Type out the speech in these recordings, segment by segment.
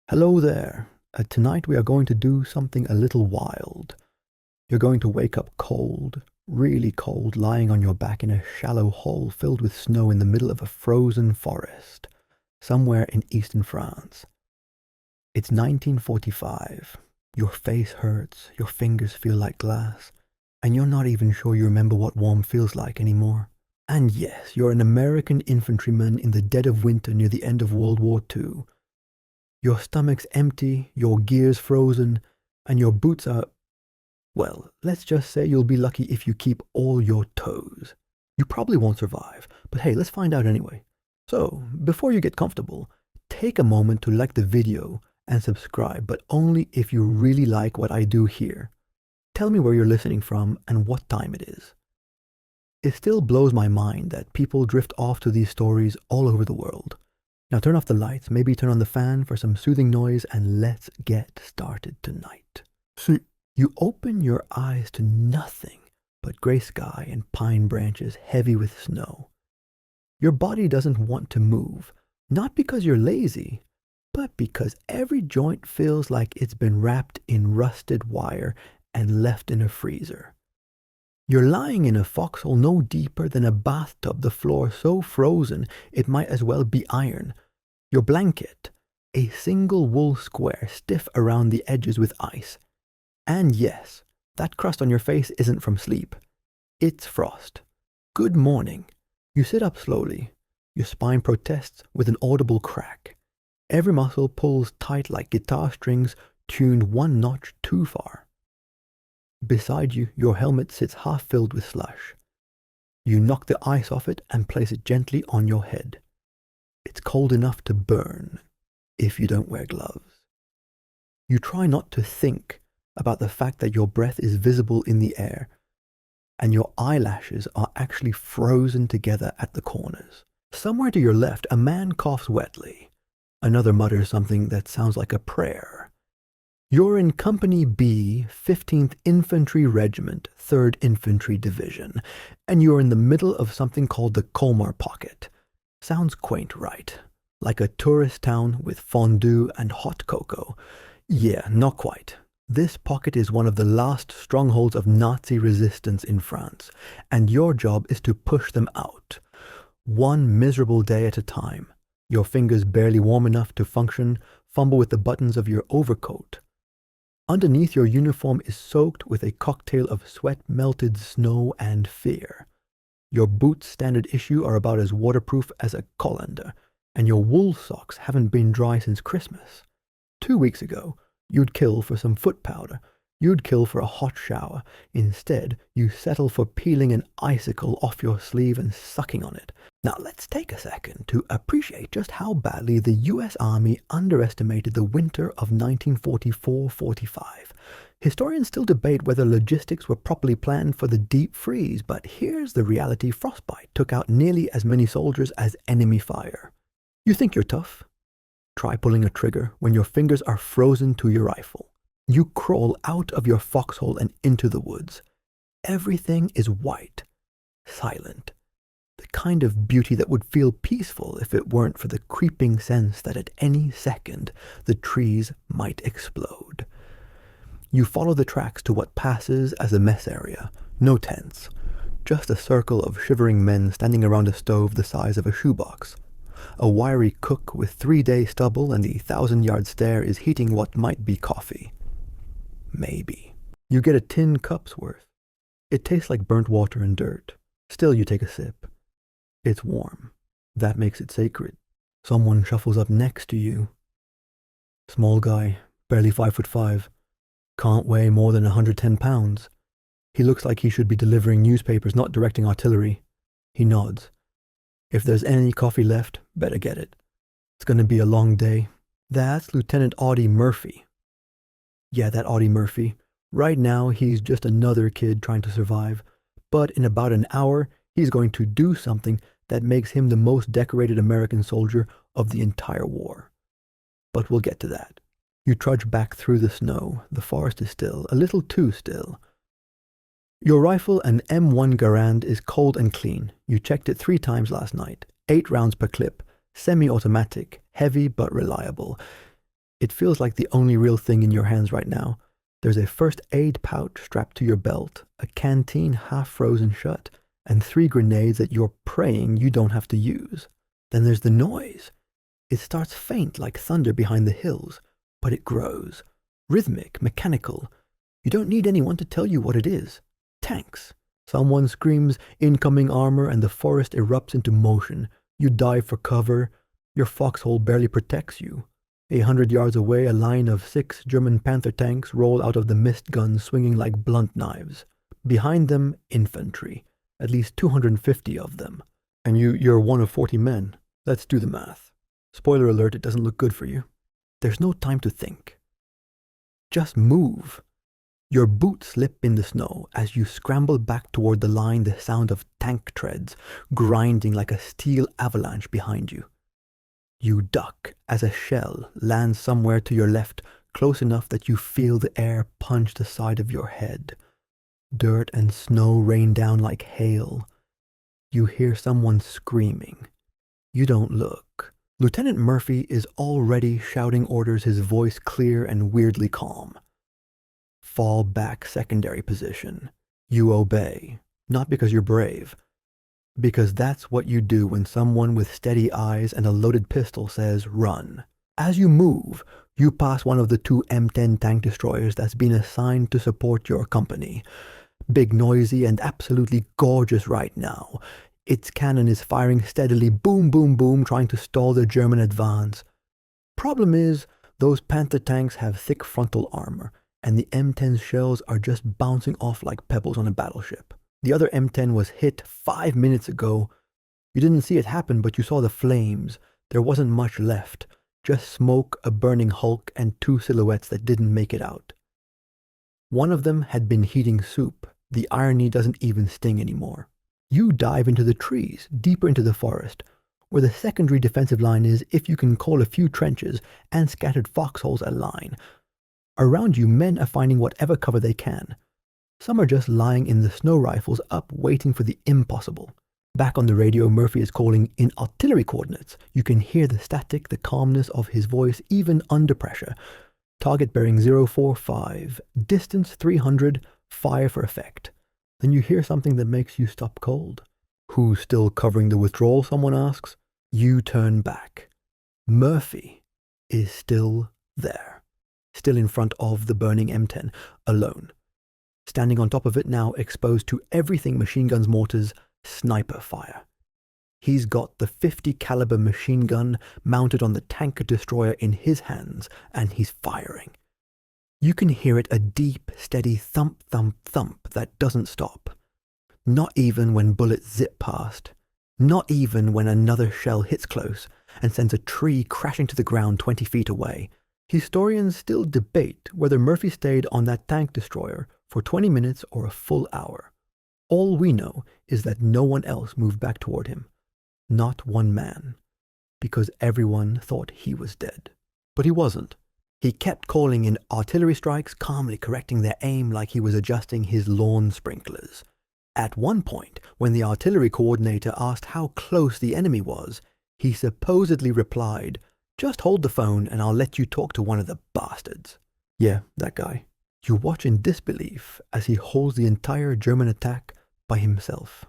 Hello there. Tonight we are going to do something a little wild. You're going to wake up cold, really cold, lying on your back in a shallow hole filled with snow in the middle of a frozen forest, somewhere in eastern France. It's 1945. Your face hurts, your fingers feel like glass, and you're not even sure you remember what warm feels like anymore. And yes, you're an American infantryman in the dead of winter near the end of World War II. Your stomach's empty, your gears frozen, and your boots are, well, let's just say you'll be lucky if you keep all your toes. You probably won't survive, but hey, let's find out anyway. So, before you get comfortable, take a moment to like the video and subscribe, but only if you really like what I do here. Tell me where you're listening from and what time it is. It still blows my mind that people drift off to these stories all over the world. Now turn off the lights, maybe turn on the fan for some soothing noise, and let's get started tonight. See, you open your eyes to nothing but gray sky and pine branches heavy with snow. Your body doesn't want to move, not because you're lazy, but because every joint feels like it's been wrapped in rusted wire and left in a freezer. You're lying in a foxhole no deeper than a bathtub, the floor so frozen it might as well be iron. Your blanket, a single wool square stiff around the edges with ice. And yes, that crust on your face isn't from sleep. It's frost. Good morning. You sit up slowly. Your spine protests with an audible crack. Every muscle pulls tight like guitar strings tuned one notch too far. Beside you, your helmet sits half filled with slush. You knock the ice off it and place it gently on your head. It's cold enough to burn if you don't wear gloves. You try not to think about the fact that your breath is visible in the air and your eyelashes are actually frozen together at the corners. Somewhere to your left, a man coughs wetly. Another mutters something that sounds like a prayer. You're in Company B, 15th Infantry Regiment, 3rd Infantry Division, and you're in the middle of something called the Colmar Pocket. Sounds quaint, right? Like a tourist town with fondue and hot cocoa. Yeah, not quite. This pocket is one of the last strongholds of Nazi resistance in France, and your job is to push them out. One miserable day at a time. Your fingers barely warm enough to function, fumble with the buttons of your overcoat. Underneath, your uniform is soaked with a cocktail of sweat, melted snow, and fear. Your boots, standard issue, are about as waterproof as a colander, and your wool socks haven't been dry since Christmas. 2 weeks ago, you'd kill for some foot powder. You'd kill for a hot shower. Instead, you settle for peeling an icicle off your sleeve and sucking on it. Now let's take a second to appreciate just how badly the US Army underestimated the winter of 1944-45. Historians still debate whether logistics were properly planned for the deep freeze, but here's the reality: frostbite took out nearly as many soldiers as enemy fire. You think you're tough? Try pulling a trigger when your fingers are frozen to your rifle. You crawl out of your foxhole and into the woods. Everything is white, silent, the kind of beauty that would feel peaceful if it weren't for the creeping sense that at any second the trees might explode. You follow the tracks to what passes as a mess area. No tents, just a circle of shivering men standing around a stove the size of a shoebox. A wiry cook with 3-day stubble and the 1,000-yard stare is heating what might be coffee. Maybe. You get a tin cup's worth. It tastes like burnt water and dirt. Still, you take a sip. It's warm. That makes it sacred. Someone shuffles up next to you. Small guy, barely 5'5". Can't weigh more than 110 pounds. He looks like he should be delivering newspapers, not directing artillery. He nods. If there's any coffee left, better get it. It's going to be a long day. That's Lieutenant Audie Murphy. Yeah, that Audie Murphy. Right now, he's just another kid trying to survive. But in about an hour, he's going to do something that makes him the most decorated American soldier of the entire war. But we'll get to that. You trudge back through the snow. The forest is still, a little too still. Your rifle, an M1 Garand, is cold and clean. You checked it 3 times last night. 8 rounds per clip. Semi-automatic, heavy but reliable. It feels like the only real thing in your hands right now. There's a first aid pouch strapped to your belt, a canteen half frozen shut, and 3 grenades that you're praying you don't have to use. Then there's the noise. It starts faint like thunder behind the hills, but it grows. Rhythmic, mechanical. You don't need anyone to tell you what it is. Tanks. Someone screams, incoming armor, and the forest erupts into motion. You dive for cover. Your foxhole barely protects you. 100 yards away, a line of 6 German Panther tanks roll out of the mist guns swinging like blunt knives. Behind them, infantry. At least 250 of them. And you're one of 40 men. Let's do the math. Spoiler alert, it doesn't look good for you. There's no time to think. Just move. Your boots slip in the snow as you scramble back toward the line, the sound of tank treads grinding like a steel avalanche behind you. You duck as a shell lands somewhere to your left, close enough that you feel the air punch the side of your head. Dirt and snow rain down like hail. You hear someone screaming. You don't look. Lieutenant Murphy is already shouting orders, his voice clear and weirdly calm. Fall back secondary position. You obey. Not because you're brave. Because that's what you do when someone with steady eyes and a loaded pistol says, run. As you move, you pass one of the 2 M10 tank destroyers that's been assigned to support your company. Big, noisy, and absolutely gorgeous right now. Its cannon is firing steadily, boom, boom, boom, trying to stall the German advance. Problem is, those Panther tanks have thick frontal armor, and the M10's shells are just bouncing off like pebbles on a battleship. The other M10 was hit 5 minutes ago. You didn't see it happen, but you saw the flames. There wasn't much left. Just smoke, a burning hulk, and 2 silhouettes that didn't make it out. One of them had been heating soup. The irony doesn't even sting anymore. You dive into the trees, deeper into the forest, where the secondary defensive line is, if you can call a few trenches and scattered foxholes a line. Around you, men are finding whatever cover they can. Some are just lying in the snow rifles up, waiting for the impossible. Back on the radio, Murphy is calling in artillery coordinates. You can hear the static, the calmness of his voice, even under pressure. Target bearing 045, distance 300, fire for effect. Then you hear something that makes you stop cold. Who's still covering the withdrawal, someone asks. You turn back. Murphy is still there. Still in front of the burning M10, alone. Standing on top of it now, exposed to everything machine guns, mortars, sniper fire. He's got the .50 caliber machine gun mounted on the tanker destroyer in his hands, and he's firing. You can hear it, a deep, steady thump, thump, thump that doesn't stop. Not even when bullets zip past. Not even when another shell hits close and sends a tree crashing to the ground 20 feet away. Historians still debate whether Murphy stayed on that tank destroyer for 20 minutes or a full hour. All we know is that no one else moved back toward him. Not one man. Because everyone thought he was dead. But he wasn't. He kept calling in artillery strikes, calmly correcting their aim like he was adjusting his lawn sprinklers. At one point, when the artillery coordinator asked how close the enemy was, he supposedly replied, "Just hold the phone and I'll let you talk to one of the bastards." Yeah, that guy. You watch in disbelief as he holds the entire German attack by himself.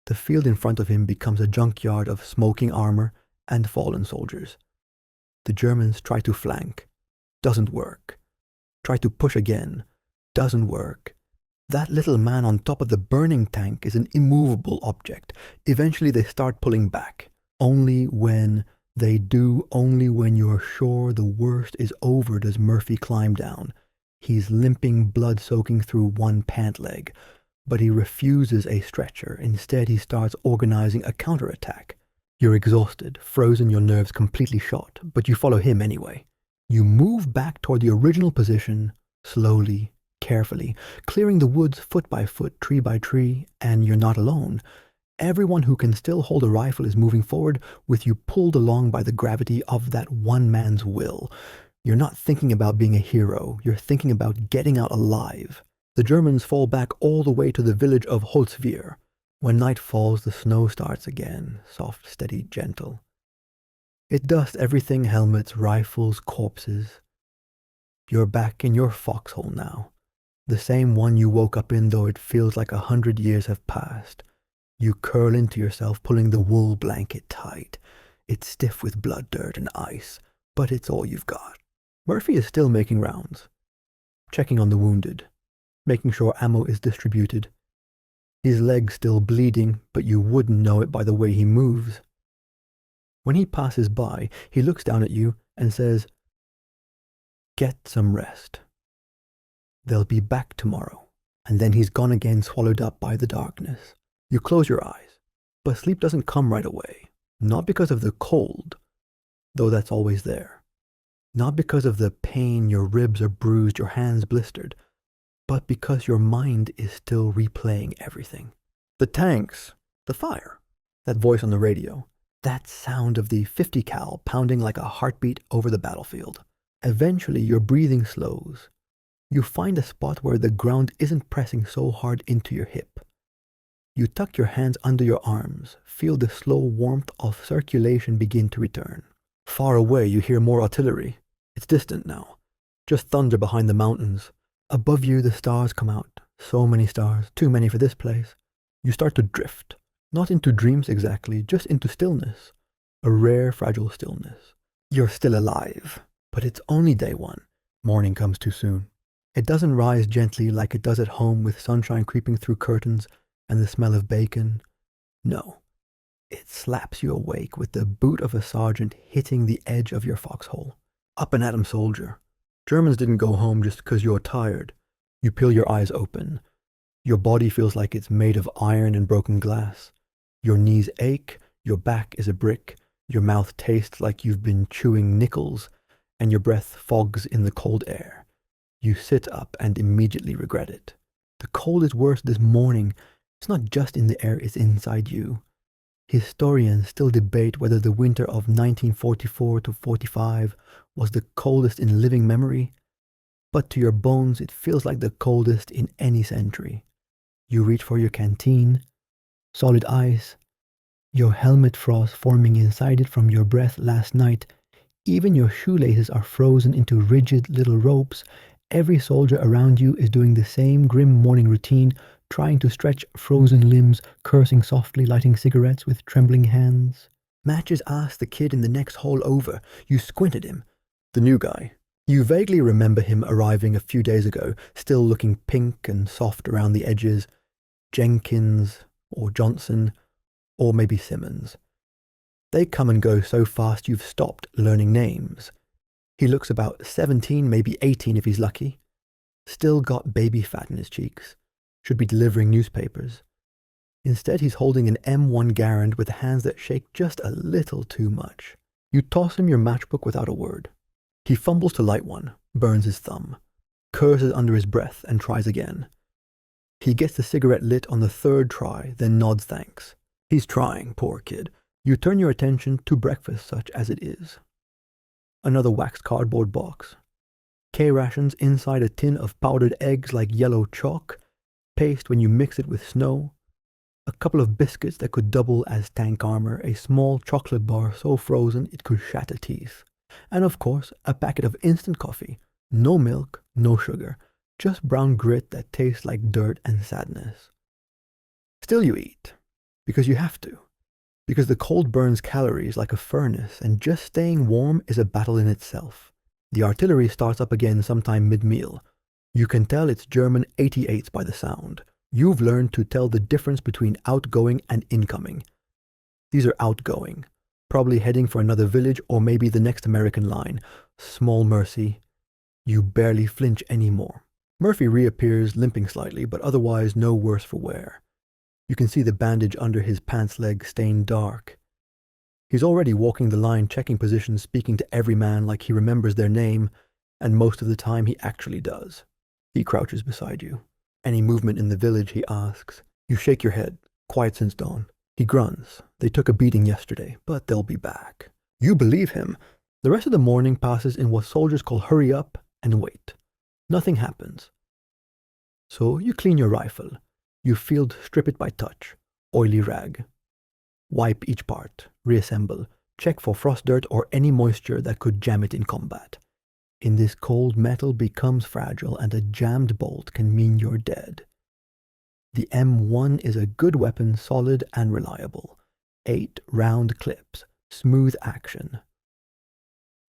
The field in front of him becomes a junkyard of smoking armor and fallen soldiers. The Germans try to flank. Doesn't work. Try to push again. Doesn't work. That little man on top of the burning tank is an immovable object. Eventually they start pulling back. Only when you're sure the worst is over does Murphy climb down. He's limping, blood soaking through one pant leg. But he refuses a stretcher. Instead, he starts organizing a counterattack. You're exhausted, frozen, your nerves completely shot, but you follow him anyway. You move back toward the original position, slowly, carefully, clearing the woods foot by foot, tree by tree, and you're not alone. Everyone who can still hold a rifle is moving forward, with you pulled along by the gravity of that one man's will. You're not thinking about being a hero, you're thinking about getting out alive. The Germans fall back all the way to the village of Holzwihr. When night falls, the snow starts again, soft, steady, gentle. It dusts everything: helmets, rifles, corpses. You're back in your foxhole now, the same one you woke up in, though it feels like 100 years have passed. You curl into yourself, pulling the wool blanket tight. It's stiff with blood, dirt, and ice, but it's all you've got. Murphy is still making rounds, checking on the wounded, making sure ammo is distributed. His leg's still bleeding, but you wouldn't know it by the way he moves. When he passes by, he looks down at you and says, "Get some rest. They'll be back tomorrow." And then he's gone again, swallowed up by the darkness. You close your eyes, but sleep doesn't come right away. Not because of the cold, though that's always there. Not because of the pain, your ribs are bruised, your hands blistered, but because your mind is still replaying everything. The tanks, the fire, that voice on the radio, that sound of the 50 cal pounding like a heartbeat over the battlefield. Eventually, your breathing slows. You find a spot where the ground isn't pressing so hard into your hip. You tuck your hands under your arms, feel the slow warmth of circulation begin to return. Far away, you hear more artillery. It's distant now, just thunder behind the mountains. Above you, the stars come out. So many stars, too many for this place. You start to drift, not into dreams exactly, just into stillness. A rare, fragile stillness. You're still alive, but it's only day one. Morning comes too soon. It doesn't rise gently like it does at home with sunshine creeping through curtains and the smell of bacon. No, it slaps you awake with the boot of a sergeant hitting the edge of your foxhole. Up and at 'em, soldier. Germans didn't go home just because you're tired. You peel your eyes open. Your body feels like it's made of iron and broken glass. Your knees ache, your back is a brick, your mouth tastes like you've been chewing nickels, and your breath fogs in the cold air. You sit up and immediately regret it. The cold is worse this morning. It's not just in the air, it's inside you. Historians still debate whether the winter of 1944 to 45 was the coldest in living memory, but to your bones it feels like the coldest in any century. You reach for your canteen, solid ice, your helmet frost forming inside it from your breath last night. Even your shoelaces are frozen into rigid little ropes. Every soldier around you is doing the same grim morning routine, trying to stretch frozen limbs, cursing softly, lighting cigarettes with trembling hands. Matches asked the kid in the next hole over. You squint at him. The new guy. You vaguely remember him arriving a few days ago, still looking pink and soft around the edges. Jenkins, or Johnson, or maybe Simmons. They come and go so fast you've stopped learning names. He looks about 17, maybe 18 if he's lucky. Still got baby fat in his cheeks. Should be delivering newspapers. Instead, he's holding an M1 Garand with hands that shake just a little too much. You toss him your matchbook without a word. He fumbles to light one, burns his thumb, curses under his breath and tries again. He gets the cigarette lit on the third try, then nods thanks. He's trying, poor kid. You turn your attention to breakfast such as it is. Another waxed cardboard box. K-rations inside a tin of powdered eggs like yellow chalk, paste when you mix it with snow, a couple of biscuits that could double as tank armor, a small chocolate bar so frozen it could shatter teeth, and of course a packet of instant coffee. No milk, no sugar, just brown grit that tastes like dirt and sadness. Still you eat, because you have to. Because the cold burns calories like a furnace, and just staying warm is a battle in itself. The artillery starts up again sometime mid-meal. You can tell it's German 88s by the sound. You've learned to tell the difference between outgoing and incoming. These are outgoing, probably heading for another village or maybe the next American line. Small mercy. You barely flinch anymore. Murphy reappears, limping slightly, but otherwise no worse for wear. You can see the bandage under his pants leg stained dark. He's already walking the line, checking positions, speaking to every man like he remembers their name, and most of the time he actually does. He crouches beside you. Any movement in the village, he asks. You shake your head. Quiet since dawn. He grunts. They took a beating yesterday, but they'll be back. You believe him. The rest of the morning passes in what soldiers call hurry up and wait. Nothing happens. So you clean your rifle. You field strip it by touch. Oily rag. Wipe each part. Reassemble. Check for frost dirt or any moisture that could jam it in combat. In this cold, metal becomes fragile, and a jammed bolt can mean you're dead. The M1 is a good weapon, solid and reliable. 8 round clips, smooth action.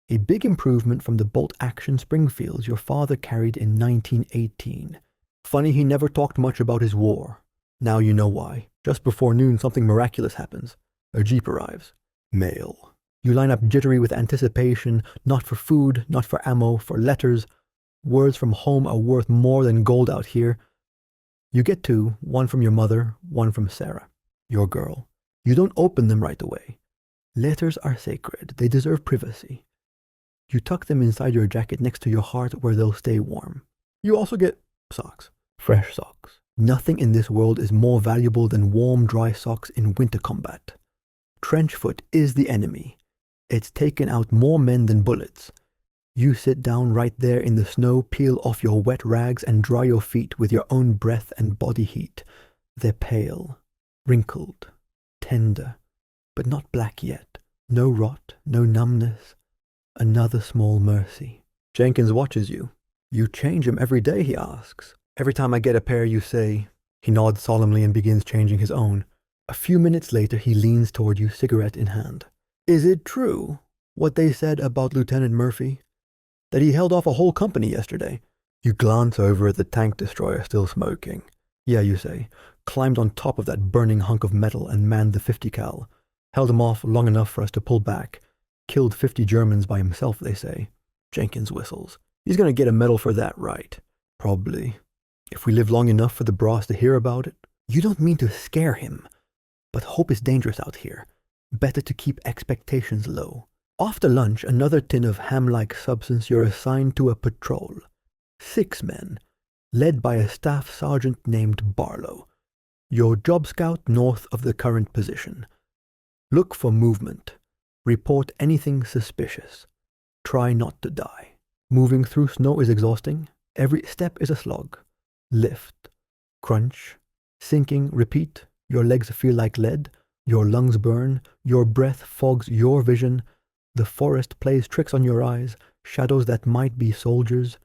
A big improvement from the bolt-action Springfields your father carried in 1918. Funny he never talked much about his war. Now you know why. Just before noon, something miraculous happens. A jeep arrives. Mail. You line up jittery with anticipation, not for food, not for ammo, for letters. Words from home are worth more than gold out here. You get 2, one from your mother, one from Sarah, your girl. You don't open them right away. Letters are sacred. They deserve privacy. You tuck them inside your jacket next to your heart where they'll stay warm. You also get socks. Fresh socks. Nothing in this world is more valuable than warm, dry socks in winter combat. Trench foot is the enemy. It's taken out more men than bullets. You sit down right there in the snow, peel off your wet rags and dry your feet with your own breath and body heat. They're pale, wrinkled, tender, but not black yet. No rot, no numbness. Another small mercy. Jenkins watches you. You change him every day, he asks. Every time I get a pair, you say. He nods solemnly and begins changing his own. A few minutes later, he leans toward you, cigarette in hand. Is it true, what they said about Lieutenant Murphy? That he held off a whole company yesterday? You glance over at the tank destroyer still smoking. Yeah, you say. Climbed on top of that burning hunk of metal and manned the 50 cal. Held him off long enough for us to pull back. Killed 50 Germans by himself, they say. Jenkins whistles. He's going to get a medal for that, right? Probably. If we live long enough for the brass to hear about it. You don't mean to scare him. But hope is dangerous out here. Better to keep expectations low. After lunch, another tin of ham-like substance, you're assigned to a patrol. 6 men, led by a staff sergeant named Barlow. Your job scout north of the current position. Look for movement. Report anything suspicious. Try not to die. Moving through snow is exhausting. Every step is a slog. Lift. Crunch. Sinking. Repeat. Your legs feel like lead. Your lungs burn. Your breath fogs your vision. The forest plays tricks on your eyes. Shadows that might be soldiers.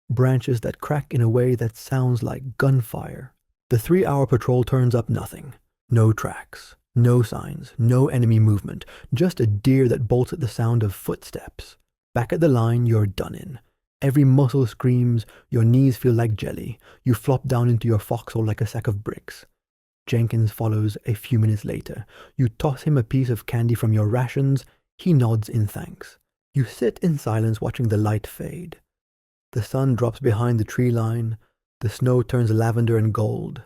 Branches that crack in a way that sounds like gunfire. The 3-hour patrol turns up nothing. No tracks. No signs, no enemy movement, just a deer that bolts at the sound of footsteps. Back at the line, you're done in. Every muscle screams, your knees feel like jelly. You flop down into your foxhole like a sack of bricks. Jenkins follows a few minutes later. You toss him a piece of candy from your rations. He nods in thanks. You sit in silence watching the light fade. The sun drops behind the tree line. The snow turns lavender and gold.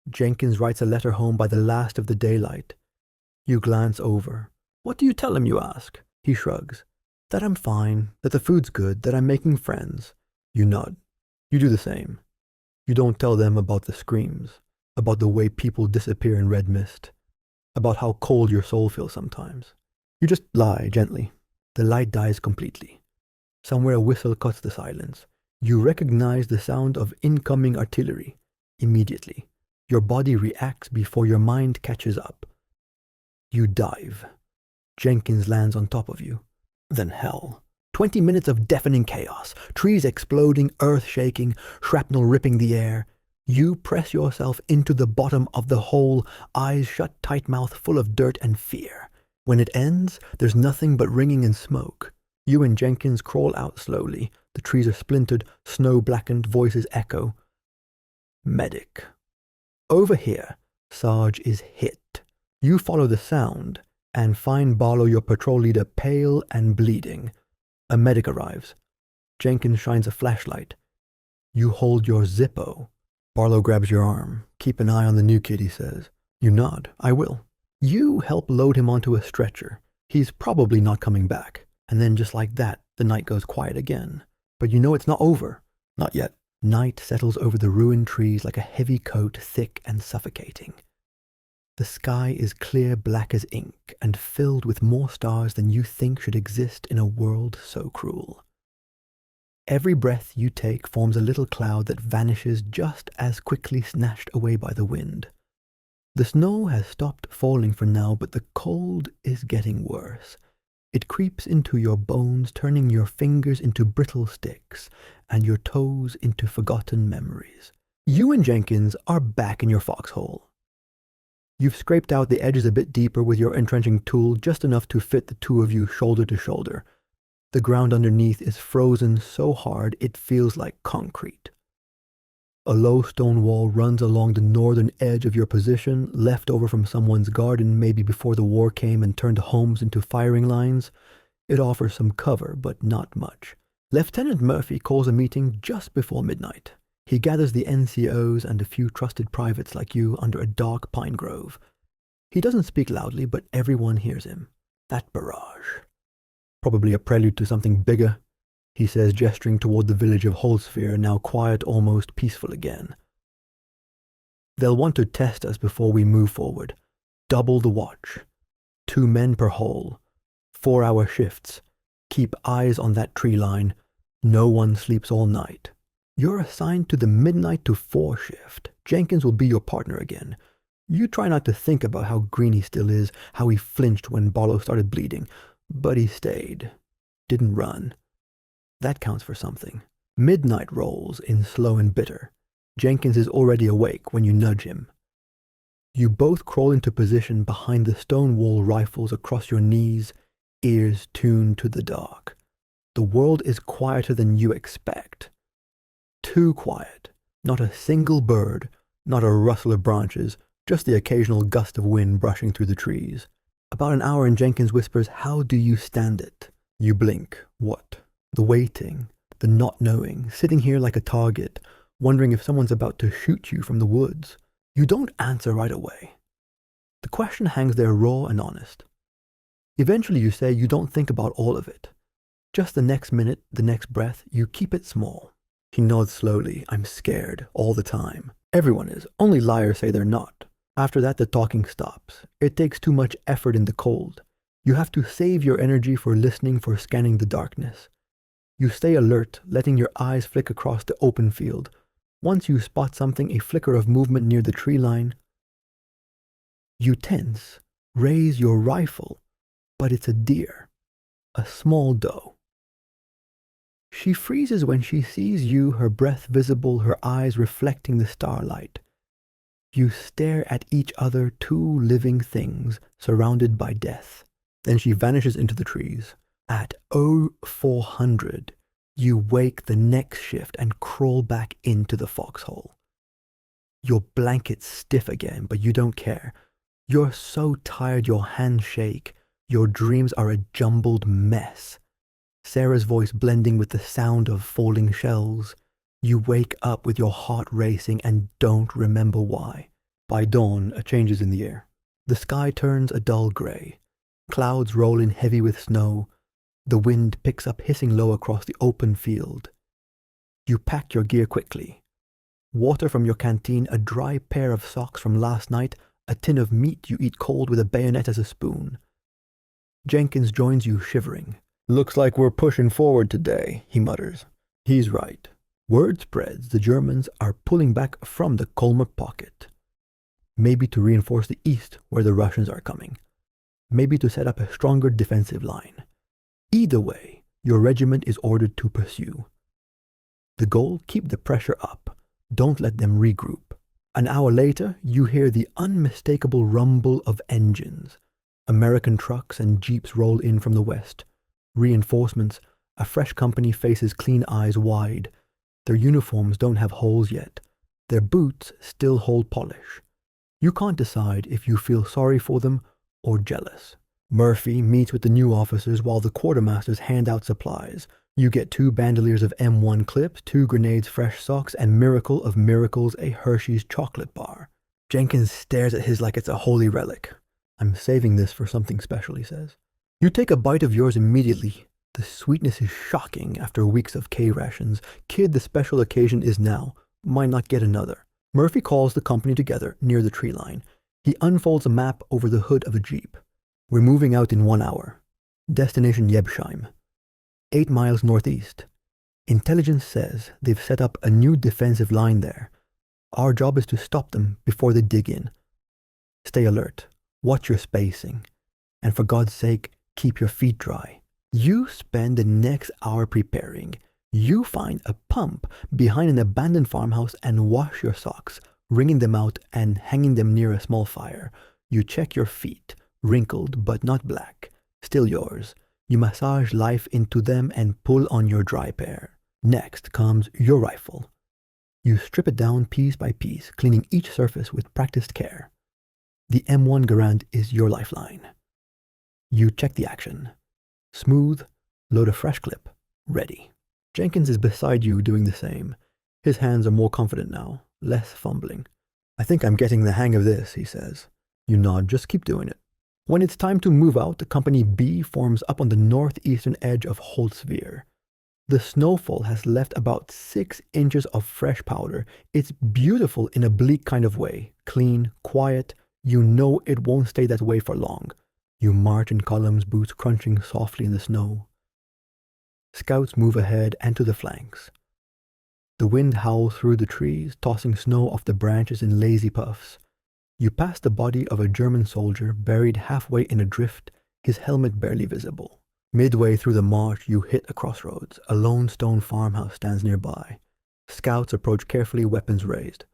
Jenkins writes a letter home by the last of the daylight. You glance over. What do you tell him, you ask? He shrugs. That I'm fine, that the food's good, that I'm making friends. You nod. You do the same. You don't tell them about the screams, about the way people disappear in red mist, about how cold your soul feels sometimes. You just lie gently. The light dies completely. Somewhere a whistle cuts the silence. You recognize the sound of incoming artillery immediately. Your body reacts before your mind catches up. You dive. Jenkins lands on top of you. Then hell. 20 minutes of deafening chaos. Trees exploding, earth shaking, shrapnel ripping the air. You press yourself into the bottom of the hole, eyes shut tight, mouth full of dirt and fear. When it ends, there's nothing but ringing and smoke. You and Jenkins crawl out slowly. The trees are splintered, snow blackened, voices echo. Medic. Over here, Sarge is hit. You follow the sound and find Barlow, your patrol leader, pale and bleeding. A medic arrives. Jenkins shines a flashlight. You hold your Zippo. Barlow grabs your arm. Keep an eye on the new kid, he says. You nod. I will. You help load him onto a stretcher. He's probably not coming back. And then just like that, the night goes quiet again. But you know it's not over. Not yet. Night settles over the ruined trees like a heavy coat, thick and suffocating. The sky is clear black as ink and filled with more stars than you think should exist in a world so cruel. Every breath you take forms a little cloud that vanishes just as quickly snatched away by the wind. The snow has stopped falling for now, but the cold is getting worse. It creeps into your bones, turning your fingers into brittle sticks and your toes into forgotten memories. You and Jenkins are back in your foxhole. You've scraped out the edges a bit deeper with your entrenching tool, just enough to fit the two of you shoulder to shoulder. The ground underneath is frozen so hard it feels like concrete. A low stone wall runs along the northern edge of your position, left over from someone's garden maybe before the war came and turned homes into firing lines. It offers some cover, but not much. Lieutenant Murphy calls a meeting just before midnight. He gathers the NCOs and a few trusted privates like you under a dark pine grove. He doesn't speak loudly, but everyone hears him. That barrage. Probably a prelude to something bigger, he says, gesturing toward the village of Holsphere, now quiet, almost peaceful again. They'll want to test us before we move forward. Double the watch. 2 men per hole. 4-hour shifts. Keep eyes on that tree line. No one sleeps all night. You're assigned to the midnight to 4 shift. Jenkins will be your partner again. You try not to think about how green he still is, how he flinched when Barlow started bleeding. But he stayed. Didn't run. That counts for something. Midnight rolls in slow and bitter. Jenkins is already awake when you nudge him. You both crawl into position behind the stone wall rifles across your knees, ears tuned to the dark. The world is quieter than you expect. Too quiet. Not a single bird, not a rustle of branches, just the occasional gust of wind brushing through the trees. About an hour and Jenkins whispers, "How do you stand it?" You blink. What? The waiting, the not knowing, sitting here like a target, wondering if someone's about to shoot you from the woods. You don't answer right away. The question hangs there raw and honest. Eventually you say you don't think about all of it. Just the next minute, the next breath, you keep it small. He nods slowly. "I'm scared, all the time." Everyone is. Only liars say they're not. After that, the talking stops. It takes too much effort in the cold. You have to save your energy for listening, for scanning the darkness. You stay alert, letting your eyes flick across the open field. Once you spot something, a flicker of movement near the tree line, you tense, raise your rifle, but it's a deer, a small doe. She freezes when she sees you, her breath visible, her eyes reflecting the starlight. You stare at each other, 2 living things surrounded by death. Then she vanishes into the trees. At 0400, you wake the next shift and crawl back into the foxhole. Your blanket's stiff again, but you don't care. You're so tired your hands shake. Your dreams are a jumbled mess. Sarah's voice blending with the sound of falling shells. You wake up with your heart racing and don't remember why. By dawn, a change is in the air. The sky turns a dull gray. Clouds roll in heavy with snow. The wind picks up hissing low across the open field. You pack your gear quickly. Water from your canteen, a dry pair of socks from last night, a tin of meat you eat cold with a bayonet as a spoon. Jenkins joins you shivering. "Looks like we're pushing forward today," he mutters. He's right. Word spreads the Germans are pulling back from the Colmar pocket. Maybe to reinforce the east where the Russians are coming. Maybe to set up a stronger defensive line. Either way, your regiment is ordered to pursue. The goal, keep the pressure up. Don't let them regroup. An hour later, you hear the unmistakable rumble of engines. American trucks and jeeps roll in from the west. Reinforcements, a fresh company faces clean eyes wide. Their uniforms don't have holes yet. Their boots still hold polish. You can't decide if you feel sorry for them or jealous. Murphy meets with the new officers while the quartermasters hand out supplies. You get 2 bandoliers of M1 clips, 2 grenades, fresh socks, and miracle of miracles, a Hershey's chocolate bar. Jenkins stares at his like it's a holy relic. "I'm saving this for something special," he says. You take a bite of yours immediately. The sweetness is shocking after weeks of K rations. Kid, the special occasion is now. Might not get another. Murphy calls the company together near the tree line. He unfolds a map over the hood of a jeep. "We're moving out in 1 hour. Destination Jebsheim. 8 miles northeast. Intelligence says they've set up a new defensive line there. Our job is to stop them before they dig in. Stay alert, watch your spacing, and for God's sake, keep your feet dry. You spend the next hour preparing. You find a pump behind an abandoned farmhouse and wash your socks, wringing them out and hanging them near a small fire. You check your feet, wrinkled but not black, still yours. You massage life into them and pull on your dry pair. Next comes your rifle. You strip it down piece by piece, cleaning each surface with practiced care. The M1 Garand is your lifeline. You check the action. Smooth, load a fresh clip, ready. Jenkins is beside you doing the same. His hands are more confident now, less fumbling. I think I'm getting the hang of this, he says. You nod, just keep doing it. When it's time to move out, the Company B forms up on the northeastern edge of Holtzwihr. The snowfall has left about 6 inches of fresh powder. It's beautiful in a bleak kind of way. Clean, quiet. You know it won't stay that way for long. You march in columns, boots crunching softly in the snow. Scouts move ahead and to the flanks. The wind howls through the trees, tossing snow off the branches in lazy puffs. You pass the body of a German soldier buried halfway in a drift, his helmet barely visible. Midway through the march, you hit a crossroads. A lone stone farmhouse stands nearby. Scouts approach carefully, weapons raised.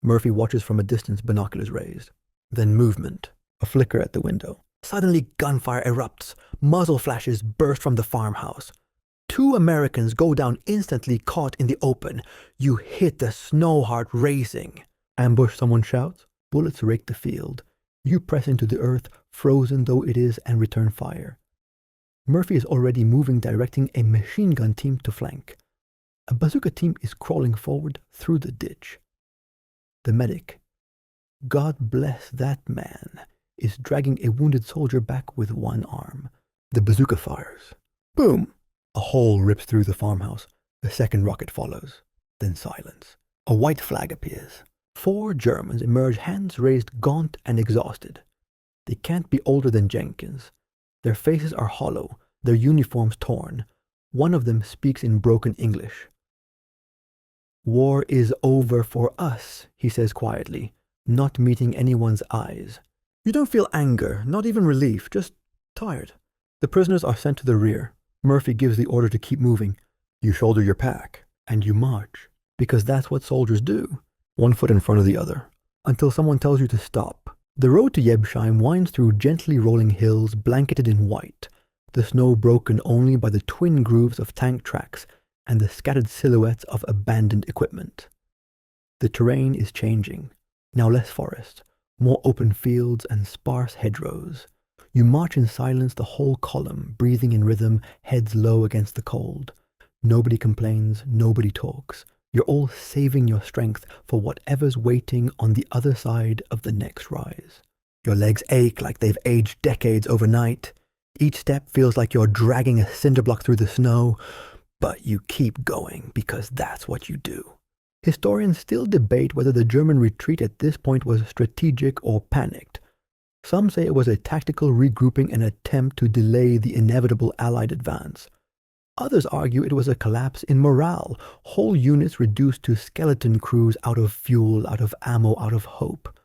Murphy watches from a distance, binoculars raised. Then movement. A flicker at the window. Suddenly gunfire erupts. Muzzle flashes burst from the farmhouse. 2 Americans go down instantly, caught in the open. You hit the snow heart racing. Ambush, someone shouts. Bullets rake the field. You press into the earth, frozen though it is, and return fire. Murphy is already moving, directing a machine gun team to flank. A bazooka team is crawling forward through the ditch. The medic, God bless that man, is dragging a wounded soldier back with one arm. The bazooka fires. Boom! A hole rips through the farmhouse. A second rocket follows. Then silence. A white flag appears. 4 Germans emerge, hands raised, gaunt and exhausted. They can't be older than Jenkins. Their faces are hollow, their uniforms torn. One of them speaks in broken English. War is over for us, he says quietly, not meeting anyone's eyes. You don't feel anger, not even relief, just tired. The prisoners are sent to the rear. Murphy gives the order to keep moving. You shoulder your pack, and you march, because that's what soldiers do, one foot in front of the other, until someone tells you to stop. The road to Jebsheim winds through gently rolling hills blanketed in white, the snow broken only by the twin grooves of tank tracks and the scattered silhouettes of abandoned equipment. The terrain is changing, now less forest, more open fields and sparse hedgerows. You march in silence, the whole column, breathing in rhythm, heads low against the cold. Nobody complains, nobody talks. You're all saving your strength for whatever's waiting on the other side of the next rise. Your legs ache like they've aged decades overnight. Each step feels like you're dragging a cinder block through the snow, but you keep going because that's what you do. Historians still debate whether the German retreat at this point was strategic or panicked. Some say it was a tactical regrouping and attempt to delay the inevitable Allied advance. Others argue it was a collapse in morale, whole units reduced to skeleton crews out of fuel, out of ammo, out of hope.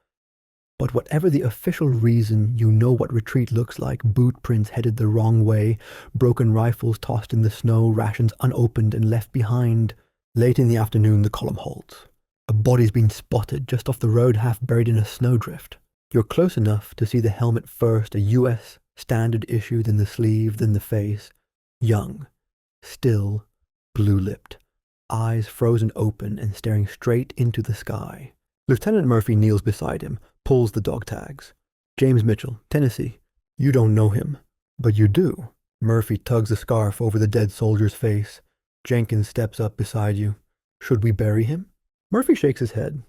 But whatever the official reason, you know what retreat looks like: boot prints headed the wrong way, broken rifles tossed in the snow, rations unopened and left behind. Late in the afternoon, the column halts. A body's been spotted just off the road, half buried in a snowdrift. You're close enough to see the helmet first, a US standard issue, then the sleeve, then the face. Young. Still, blue-lipped, eyes frozen open and staring straight into the sky. Lieutenant Murphy kneels beside him, pulls the dog tags. James Mitchell, Tennessee. You don't know him, but you do. Murphy tugs the scarf over the dead soldier's face. Jenkins steps up beside you. Should we bury him? Murphy shakes his head.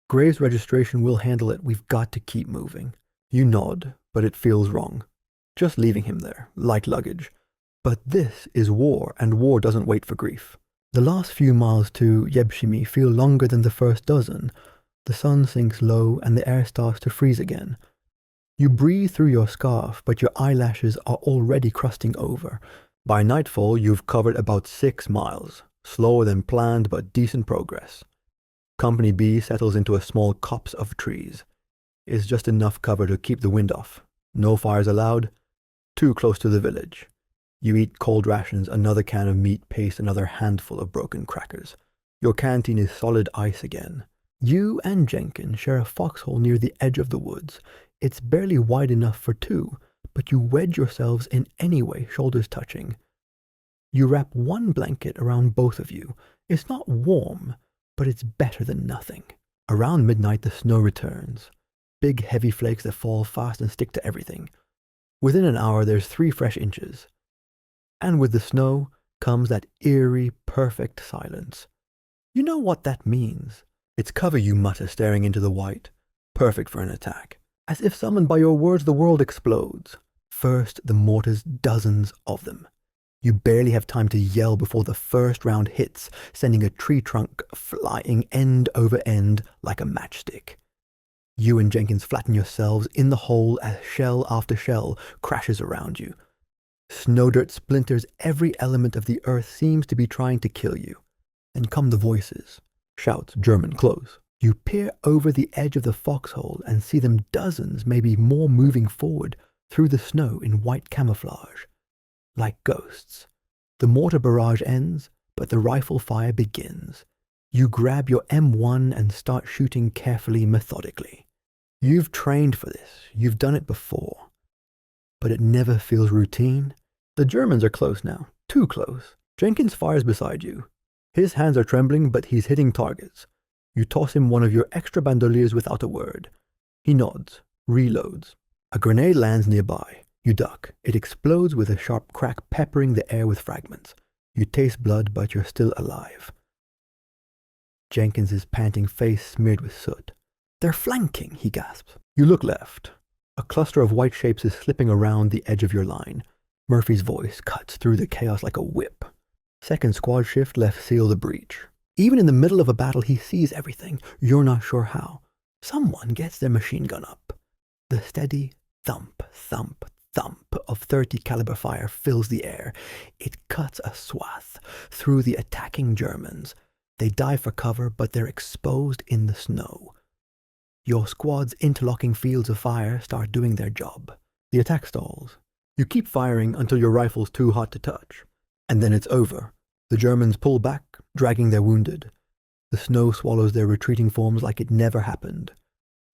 Graves registration will handle it. We've got to keep moving. You nod, but it feels wrong. Just leaving him there, like luggage. But this is war, and war doesn't wait for grief. The last few miles to Jebshimi feel longer than the first dozen. The sun sinks low, and the air starts to freeze again. You breathe through your scarf, but your eyelashes are already crusting over. By nightfall, you've covered about 6 miles. Slower than planned, but decent progress. Company B settles into a small copse of trees. is just enough cover to keep the wind off. No fires allowed. Too close to the village. You eat cold rations, another can of meat paste, another handful of broken crackers. Your canteen is solid ice again. You and Jenkins share a foxhole near the edge of the woods. It's barely wide enough for two, but you wedge yourselves in anyway, shoulders touching. You wrap one blanket around both of you. It's not warm, but it's better than nothing. Around midnight, the snow returns. Big, heavy flakes that fall fast and stick to everything. Within an hour, there's 3 fresh inches. And with the snow comes that eerie, perfect silence. You know what that means. It's cover, you mutter, staring into the white. Perfect for an attack. As if summoned by your words, the world explodes. First, the mortars, dozens of them. You barely have time to yell before the first round hits, sending a tree trunk flying end over end like a matchstick. You and Jenkins flatten yourselves in the hole as shell after shell crashes around you. Snow dirt splinters, every element of the earth seems to be trying to kill you. Then come the voices. Shouts, German, close. You peer over the edge of the foxhole and see them dozens, maybe more, moving forward through the snow in white camouflage. Like ghosts. The mortar barrage ends, but the rifle fire begins. You grab your M1 and start shooting carefully, methodically. You've trained for this. You've done it before. But it never feels routine. The Germans are close now. Too close. Jenkins fires beside you. His hands are trembling, but he's hitting targets. You toss him one of your extra bandoliers without a word. He nods, reloads. A grenade lands nearby. You duck. It explodes with a sharp crack, peppering the air with fragments. You taste blood, but you're still alive. Jenkins's panting face smeared with soot. They're flanking, he gasps. You look left. A cluster of white shapes is slipping around the edge of your line. Murphy's voice cuts through the chaos like a whip. Second squad shift left seal the breach. Even in the middle of a battle, he sees everything. You're not sure how. Someone gets their machine gun up. The steady thump, thump, thump of 30 caliber fire fills the air. It cuts a swath through the attacking Germans. They dive for cover, but they're exposed in the snow. Your squad's interlocking fields of fire start doing their job. The attack stalls. You keep firing until your rifle's too hot to touch. And then it's over. The Germans pull back, dragging their wounded. The snow swallows their retreating forms like it never happened.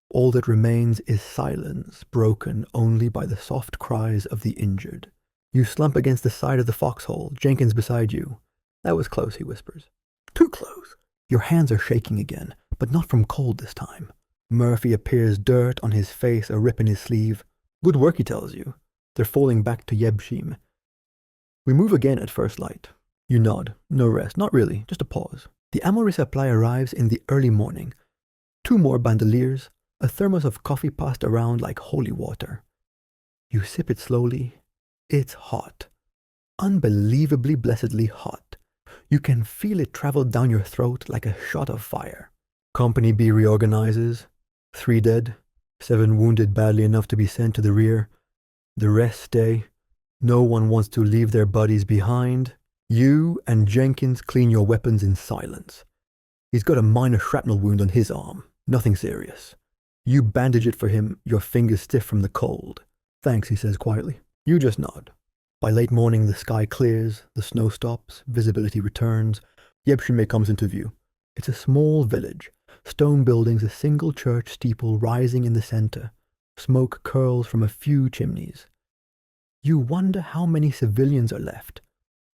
All that remains is silence, broken only by the soft cries of the injured. You slump against the side of the foxhole, Jenkins beside you. That was close, he whispers. Too close. Your hands are shaking again, but not from cold this time. Murphy appears, dirt on his face, a rip in his sleeve. Good work, he tells you. They're falling back to Yebshim. We move again at first light. You nod. No rest. Not really. Just a pause. The ammo resupply arrives in the early morning. 2 more bandoliers, a thermos of coffee passed around like holy water. You sip it slowly. It's hot. Unbelievably, blessedly hot. You can feel it travel down your throat like a shot of fire. Company B reorganizes. 3 dead. 7 wounded badly enough to be sent to the rear. The rest stay. No one wants to leave their buddies behind. You and Jenkins clean your weapons in silence. He's got a minor shrapnel wound on his arm. Nothing serious. You bandage it for him, your fingers stiff from the cold. Thanks, he says quietly. You just nod. By late morning, the sky clears, the snow stops, visibility returns. Yebshime comes into view. It's a small village. Stone buildings, a single church steeple rising in the center. Smoke curls from a few chimneys. You wonder how many civilians are left,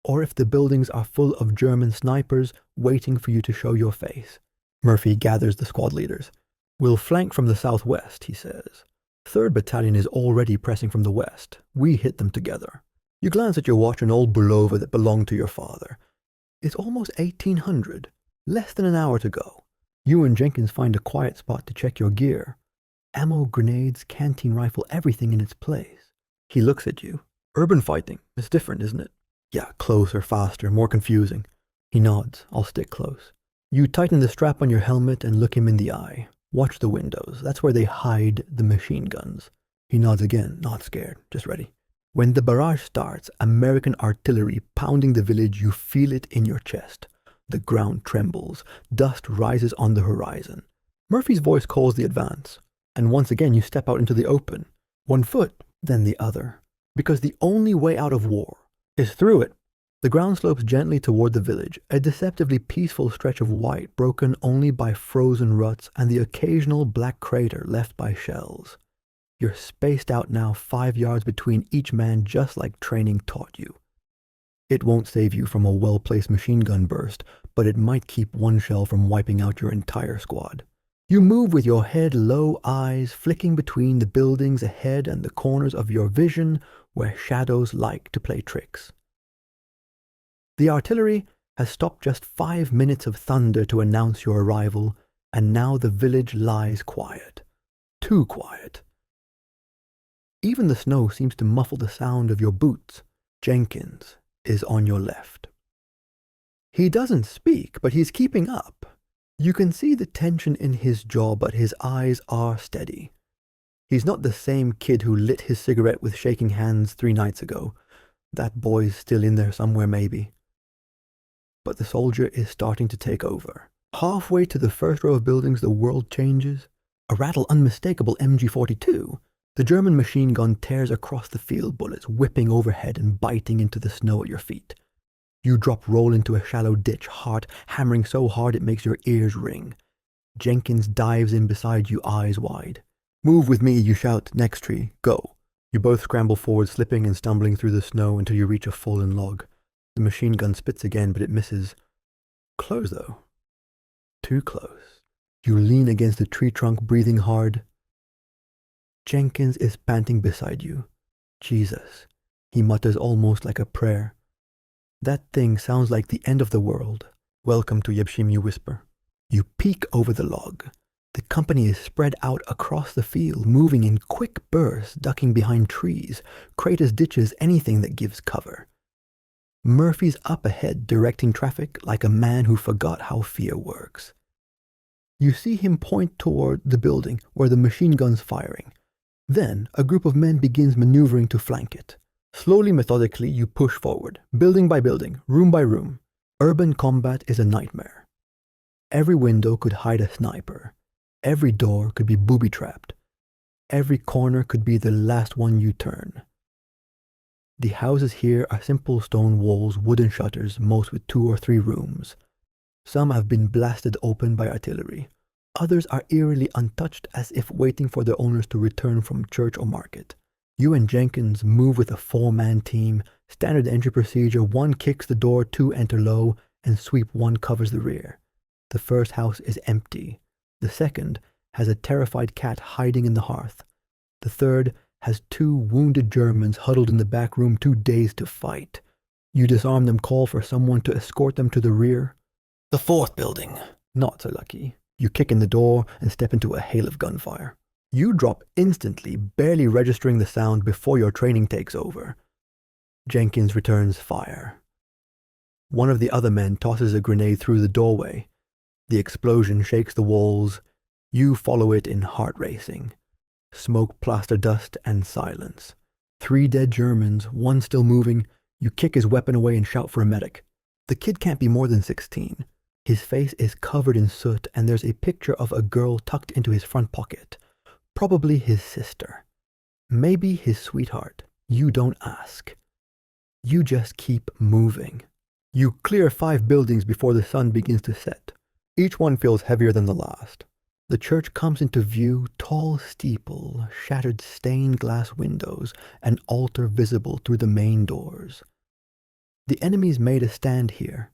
or if the buildings are full of German snipers waiting for you to show your face. Murphy gathers the squad leaders. We'll flank from the southwest, he says. 3rd Battalion is already pressing from the west. We hit them together. You glance at your watch, an old Bulova that belonged to your father. It's almost 1800. Less than an hour to go. You and Jenkins find a quiet spot to check your gear. Ammo, grenades, canteen rifle, everything in its place. He looks at you. Urban fighting. It's different, isn't it? Yeah, closer, faster, more confusing. He nods. I'll stick close. You tighten the strap on your helmet and look him in the eye. Watch the windows. That's where they hide the machine guns. He nods again, not scared, just ready. When the barrage starts, American artillery pounding the village, you feel it in your chest. The ground trembles. Dust rises on the horizon. Murphy's voice calls the advance. And once again you step out into the open. One foot, then the other. Because the only way out of war is through it. The ground slopes gently toward the village, a deceptively peaceful stretch of white broken only by frozen ruts and the occasional black crater left by shells. You're spaced out now 5 yards between each man, just like training taught you. It won't save you from a well-placed machine gun burst, but it might keep one shell from wiping out your entire squad. You move with your head low, eyes flicking between the buildings ahead and the corners of your vision where shadows like to play tricks. The artillery has stopped just 5 minutes of thunder to announce your arrival, and now the village lies quiet. Too quiet. Even the snow seems to muffle the sound of your boots. Jenkins is on your left. He doesn't speak, but he's keeping up. You can see the tension in his jaw, but his eyes are steady. He's not the same kid who lit his cigarette with shaking hands 3 nights ago. That boy's still in there somewhere, maybe. But the soldier is starting to take over. Halfway to the first row of buildings, the world changes. A rattle unmistakable MG42. The German machine gun tears across the field, bullets whipping overhead and biting into the snow at your feet. You roll into a shallow ditch, heart hammering so hard it makes your ears ring. Jenkins dives in beside you, eyes wide. Move with me, you shout, next tree, go. You both scramble forward, slipping and stumbling through the snow until you reach a fallen log. The machine gun spits again, but it misses. Close, though. Too close. You lean against a tree trunk, breathing hard. Jenkins is panting beside you. Jesus, he mutters almost like a prayer. That thing sounds like the end of the world. Welcome to Yebshim, you whisper. You peek over the log. The company is spread out across the field, moving in quick bursts, ducking behind trees, craters, ditches, anything that gives cover. Murphy's up ahead, directing traffic like a man who forgot how fear works. You see him point toward the building where the machine gun's firing. Then a group of men begins maneuvering to flank it. Slowly, methodically, you push forward, building by building, room by room. Urban combat is a nightmare. Every window could hide a sniper. Every door could be booby-trapped. Every corner could be the last one you turn. The houses here are simple stone walls, wooden shutters, most with 2 or 3 rooms. Some have been blasted open by artillery. Others are eerily untouched, as if waiting for their owners to return from church or market. You and Jenkins move with a 4-man team. Standard entry procedure: 1 kicks the door, 2 enter low, and sweep 1 covers the rear. The first house is empty. The second has a terrified cat hiding in the hearth. The third has 2 wounded Germans huddled in the back room, too dazed to fight. You disarm them, call for someone to escort them to the rear. The 4th building. Not so lucky. You kick in the door and step into a hail of gunfire. You drop instantly, barely registering the sound before your training takes over. Jenkins returns fire. One of the other men tosses a grenade through the doorway. The explosion shakes the walls. You follow it in heart racing. Smoke, plaster dust, and silence. 3 dead Germans, 1 still moving. You kick his weapon away and shout for a medic. The kid can't be more than 16. His face is covered in soot, and there's a picture of a girl tucked into his front pocket. Probably his sister. Maybe his sweetheart. You don't ask. You just keep moving. You clear 5 buildings before the sun begins to set. Each one feels heavier than the last. The church comes into view, tall steeple, shattered stained glass windows, an altar visible through the main doors. The enemy's made a stand here.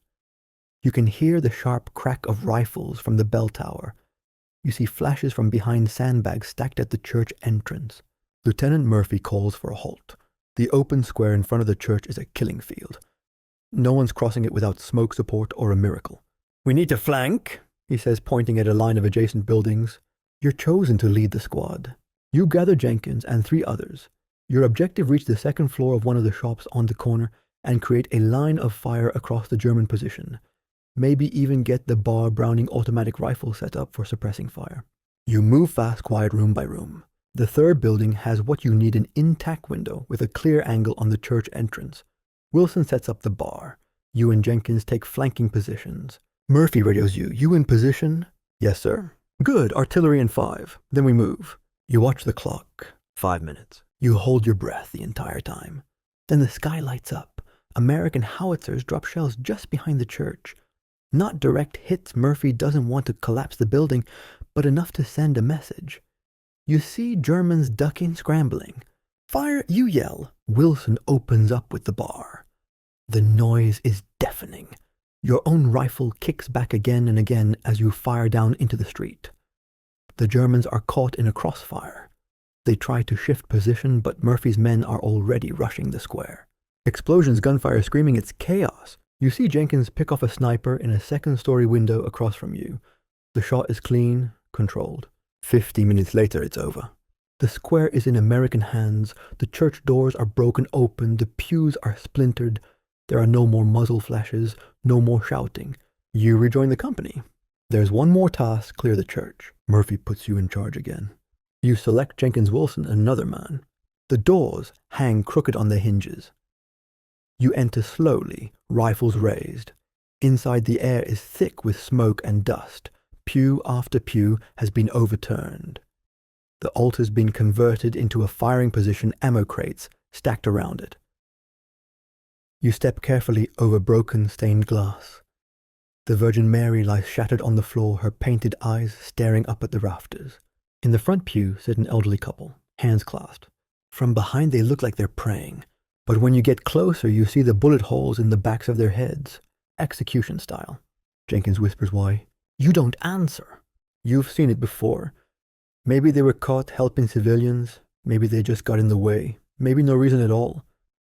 You can hear the sharp crack of rifles from the bell tower. You see flashes from behind sandbags stacked at the church entrance. Lieutenant Murphy calls for a halt. The open square in front of the church is a killing field. No one's crossing it without smoke support or a miracle. "We need to flank," he says, pointing at a line of adjacent buildings. You're chosen to lead the squad. You gather Jenkins and 3 others. Your objective: reach the 2nd floor of one of the shops on the corner and create a line of fire across the German position. Maybe even get the Bar Browning automatic rifle set up for suppressing fire. You move fast, quiet, room by room. The 3rd building has what you need: an intact window with a clear angle on the church entrance. Wilson sets up the bar. You and Jenkins take flanking positions. Murphy radios you. "You in position?" "Yes, sir." "Good. Artillery in 5. Then we move." You watch the clock. 5 minutes. You hold your breath the entire time. Then the sky lights up. American howitzers drop shells just behind the church. Not direct hits. Murphy doesn't want to collapse the building, but enough to send a message. You see Germans ducking, scrambling. Fire, you yell. Wilson opens up with the bar. The noise is deafening. Your own rifle kicks back again and again as you fire down into the street. The Germans are caught in a crossfire. They try to shift position, but Murphy's men are already rushing the square. Explosions, gunfire, screaming, it's chaos. You see Jenkins pick off a sniper in a second-story window across from you. The shot is clean, controlled. 50 minutes later, it's over. The square is in American hands. The church doors are broken open. The pews are splintered. There are no more muzzle flashes, no more shouting. You rejoin the company. There's one more task, clear the church. Murphy puts you in charge again. You select Jenkins Wilson, another man. The doors hang crooked on their hinges. You enter slowly, rifles raised. Inside, the air is thick with smoke and dust. Pew after pew has been overturned. The altar's been converted into a firing position, ammo crates stacked around it. You step carefully over broken, stained glass. The Virgin Mary lies shattered on the floor, her painted eyes staring up at the rafters. In the front pew sit an elderly couple, hands clasped. From behind they look like they're praying, but when you get closer you see the bullet holes in the backs of their heads, execution style. Jenkins whispers why. You don't answer. You've seen it before. Maybe they were caught helping civilians, maybe they just got in the way, maybe no reason at all.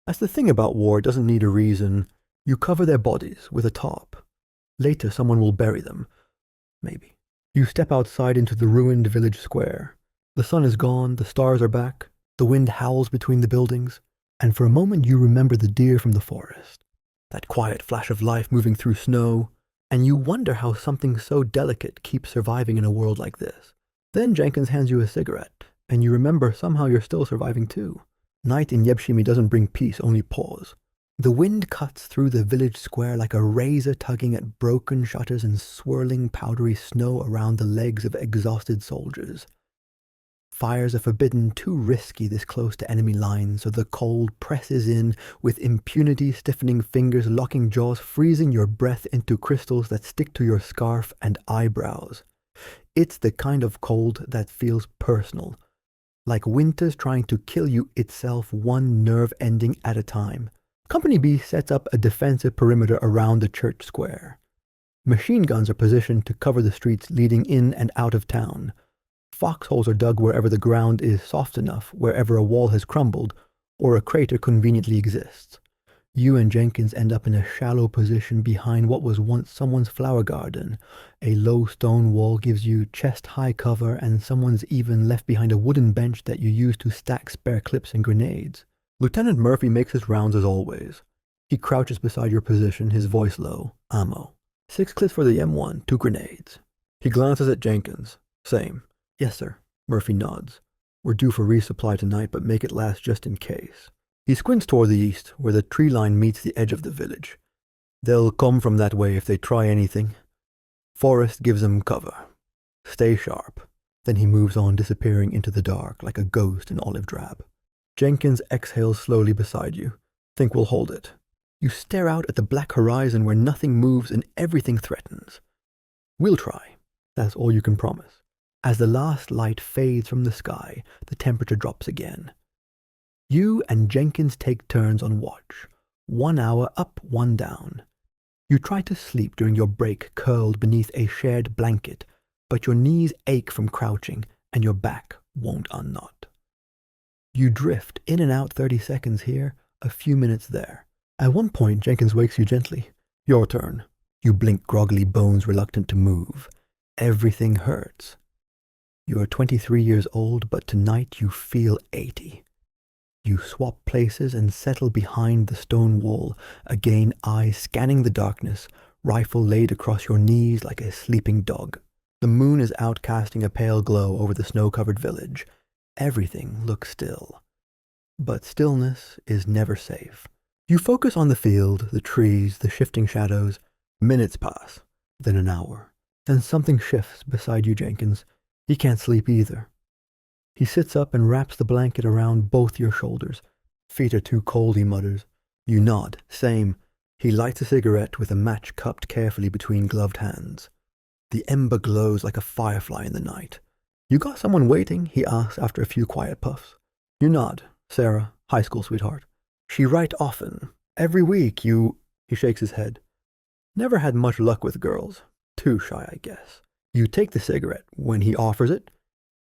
That's the thing about war, it doesn't need a reason. You cover their bodies with a tarp. Later someone will bury them. Maybe. You step outside into the ruined village square. The sun is gone, the stars are back, the wind howls between the buildings, and for a moment you remember the deer from the forest. That quiet flash of life moving through snow, and you wonder how something so delicate keeps surviving in a world like this. Then Jenkins hands you a cigarette, and you remember somehow you're still surviving too. Night in Yebshimi doesn't bring peace, only pause. The wind cuts through the village square like a razor tugging at broken shutters and swirling powdery snow around the legs of exhausted soldiers. Fires are forbidden, too risky this close to enemy lines, so the cold presses in with impunity, stiffening fingers, locking jaws, freezing your breath into crystals that stick to your scarf and eyebrows. It's the kind of cold that feels personal, like winter's trying to kill you itself, one nerve ending at a time. Company B sets up a defensive perimeter around the church square. Machine guns are positioned to cover the streets leading in and out of town. Foxholes are dug wherever the ground is soft enough, wherever a wall has crumbled, or a crater conveniently exists. You and Jenkins end up in a shallow position behind what was once someone's flower garden. A low stone wall gives you chest-high cover, and someone's even left behind a wooden bench that you use to stack spare clips and grenades. Lieutenant Murphy makes his rounds as always. He crouches beside your position, his voice low. Ammo. 6 clips for the M1, 2 grenades. He glances at Jenkins. Same. Yes, sir. Murphy nods. We're due for resupply tonight, but make it last just in case. He squints toward the east, where the tree line meets the edge of the village. They'll come from that way if they try anything. Forest gives them cover. Stay sharp. Then he moves on, disappearing into the dark like a ghost in olive drab. Jenkins exhales slowly beside you. Think we'll hold it. You stare out at the black horizon where nothing moves and everything threatens. We'll try. That's all you can promise. As the last light fades from the sky, the temperature drops again. You and Jenkins take turns on watch. 1 hour up, 1 down. You try to sleep during your break, curled beneath a shared blanket, but your knees ache from crouching and your back won't unknot. You drift in and out 30 seconds here, a few minutes there. At one point, Jenkins wakes you gently. Your turn. You blink groggily, bones reluctant to move. Everything hurts. You are 23 years old, but tonight you feel 80. You swap places and settle behind the stone wall, again eyes scanning the darkness, rifle laid across your knees like a sleeping dog. The moon is out, casting a pale glow over the snow-covered village. Everything looks still. But stillness is never safe. You focus on the field, the trees, the shifting shadows. Minutes pass, then an hour. Then something shifts beside you, Jenkins. He can't sleep either. He sits up and wraps the blanket around both your shoulders. Feet are too cold, he mutters. You nod. Same. He lights a cigarette with a match cupped carefully between gloved hands. The ember glows like a firefly in the night. You got someone waiting? He asks after a few quiet puffs. You nod. Sarah, high school sweetheart. She write often. Every week you... He shakes his head. Never had much luck with girls. Too shy, I guess. You take the cigarette when he offers it.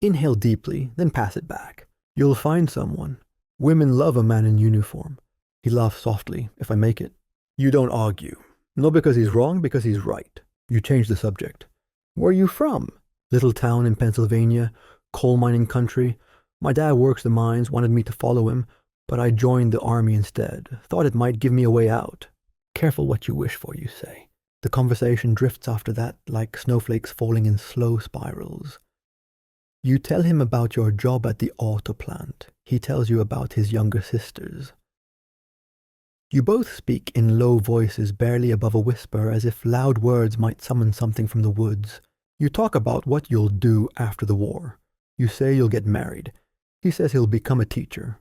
Inhale deeply, then pass it back. You'll find someone. Women love a man in uniform. He laughs softly, if I make it. You don't argue. Not because he's wrong, because he's right. You change the subject. Where are you from? Little town in Pennsylvania, coal mining country. My dad works the mines, wanted me to follow him, but I joined the army instead. Thought it might give me a way out. Careful what you wish for, you say. The conversation drifts after that like snowflakes falling in slow spirals. You tell him about your job at the auto plant. He tells you about his younger sisters. You both speak in low voices barely above a whisper, as if loud words might summon something from the woods. You talk about what you'll do after the war. You say you'll get married. He says he'll become a teacher.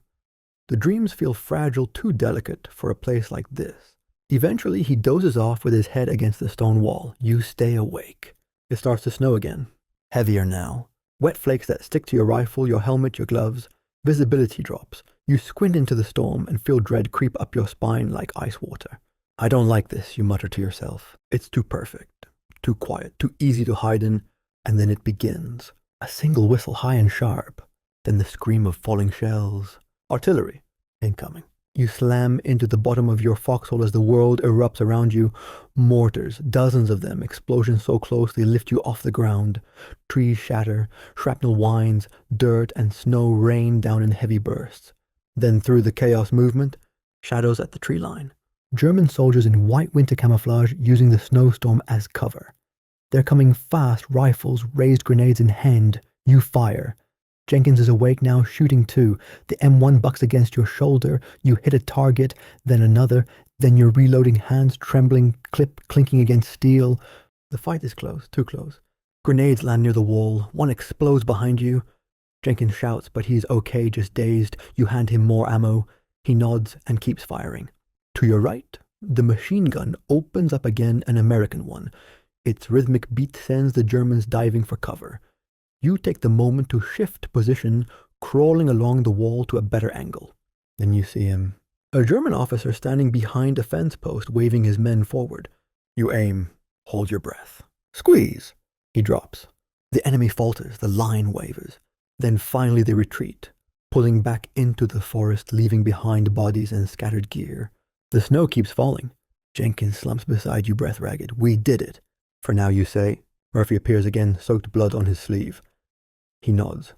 The dreams feel fragile, too delicate for a place like this. Eventually, he dozes off with his head against the stone wall. You stay awake. It starts to snow again. Heavier now. Wet flakes that stick to your rifle, your helmet, your gloves. Visibility drops. You squint into the storm and feel dread creep up your spine like ice water. I don't like this, you mutter to yourself. It's too perfect, too quiet, too easy to hide in. And then it begins. A single whistle high and sharp. Then the scream of falling shells. Artillery. Incoming. You slam into the bottom of your foxhole as the world erupts around you. Mortars, dozens of them, explosions so close they lift you off the ground. Trees shatter, shrapnel whines, dirt and snow rain down in heavy bursts. Then through the chaos movement, shadows at the tree line. German soldiers in white winter camouflage using the snowstorm as cover. They're coming fast, rifles, raised grenades in hand. You fire. Jenkins is awake now, shooting too. The M1 bucks against your shoulder. You hit a target, then another. Then you're reloading, hands trembling, clip clinking against steel. The fight is close, too close. Grenades land near the wall. One explodes behind you. Jenkins shouts, but he's okay, just dazed. You hand him more ammo. He nods and keeps firing. To your right, the machine gun opens up again, an American one. Its rhythmic beat sends the Germans diving for cover. You take the moment to shift position, crawling along the wall to a better angle. Then you see him. A German officer standing behind a fence post, waving his men forward. You aim. Hold your breath. Squeeze. He drops. The enemy falters. The line wavers. Then finally they retreat, pulling back into the forest, leaving behind bodies and scattered gear. The snow keeps falling. Jenkins slumps beside you, breath ragged. We did it. For now, you say. Murphy appears again, soaked blood on his sleeve. He nods.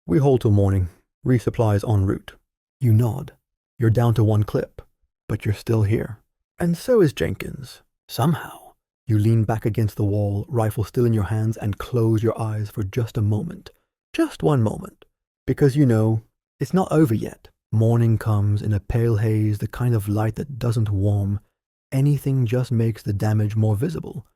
We hold till morning. Resupplies en route. You nod. You're down to one clip, but you're still here. And so is Jenkins. Somehow. You lean back against the wall, rifle still in your hands, and close your eyes for just a moment. Just one moment. Because you know, it's not over yet. Morning comes in a pale haze, the kind of light that doesn't warm. Anything just makes the damage more visible.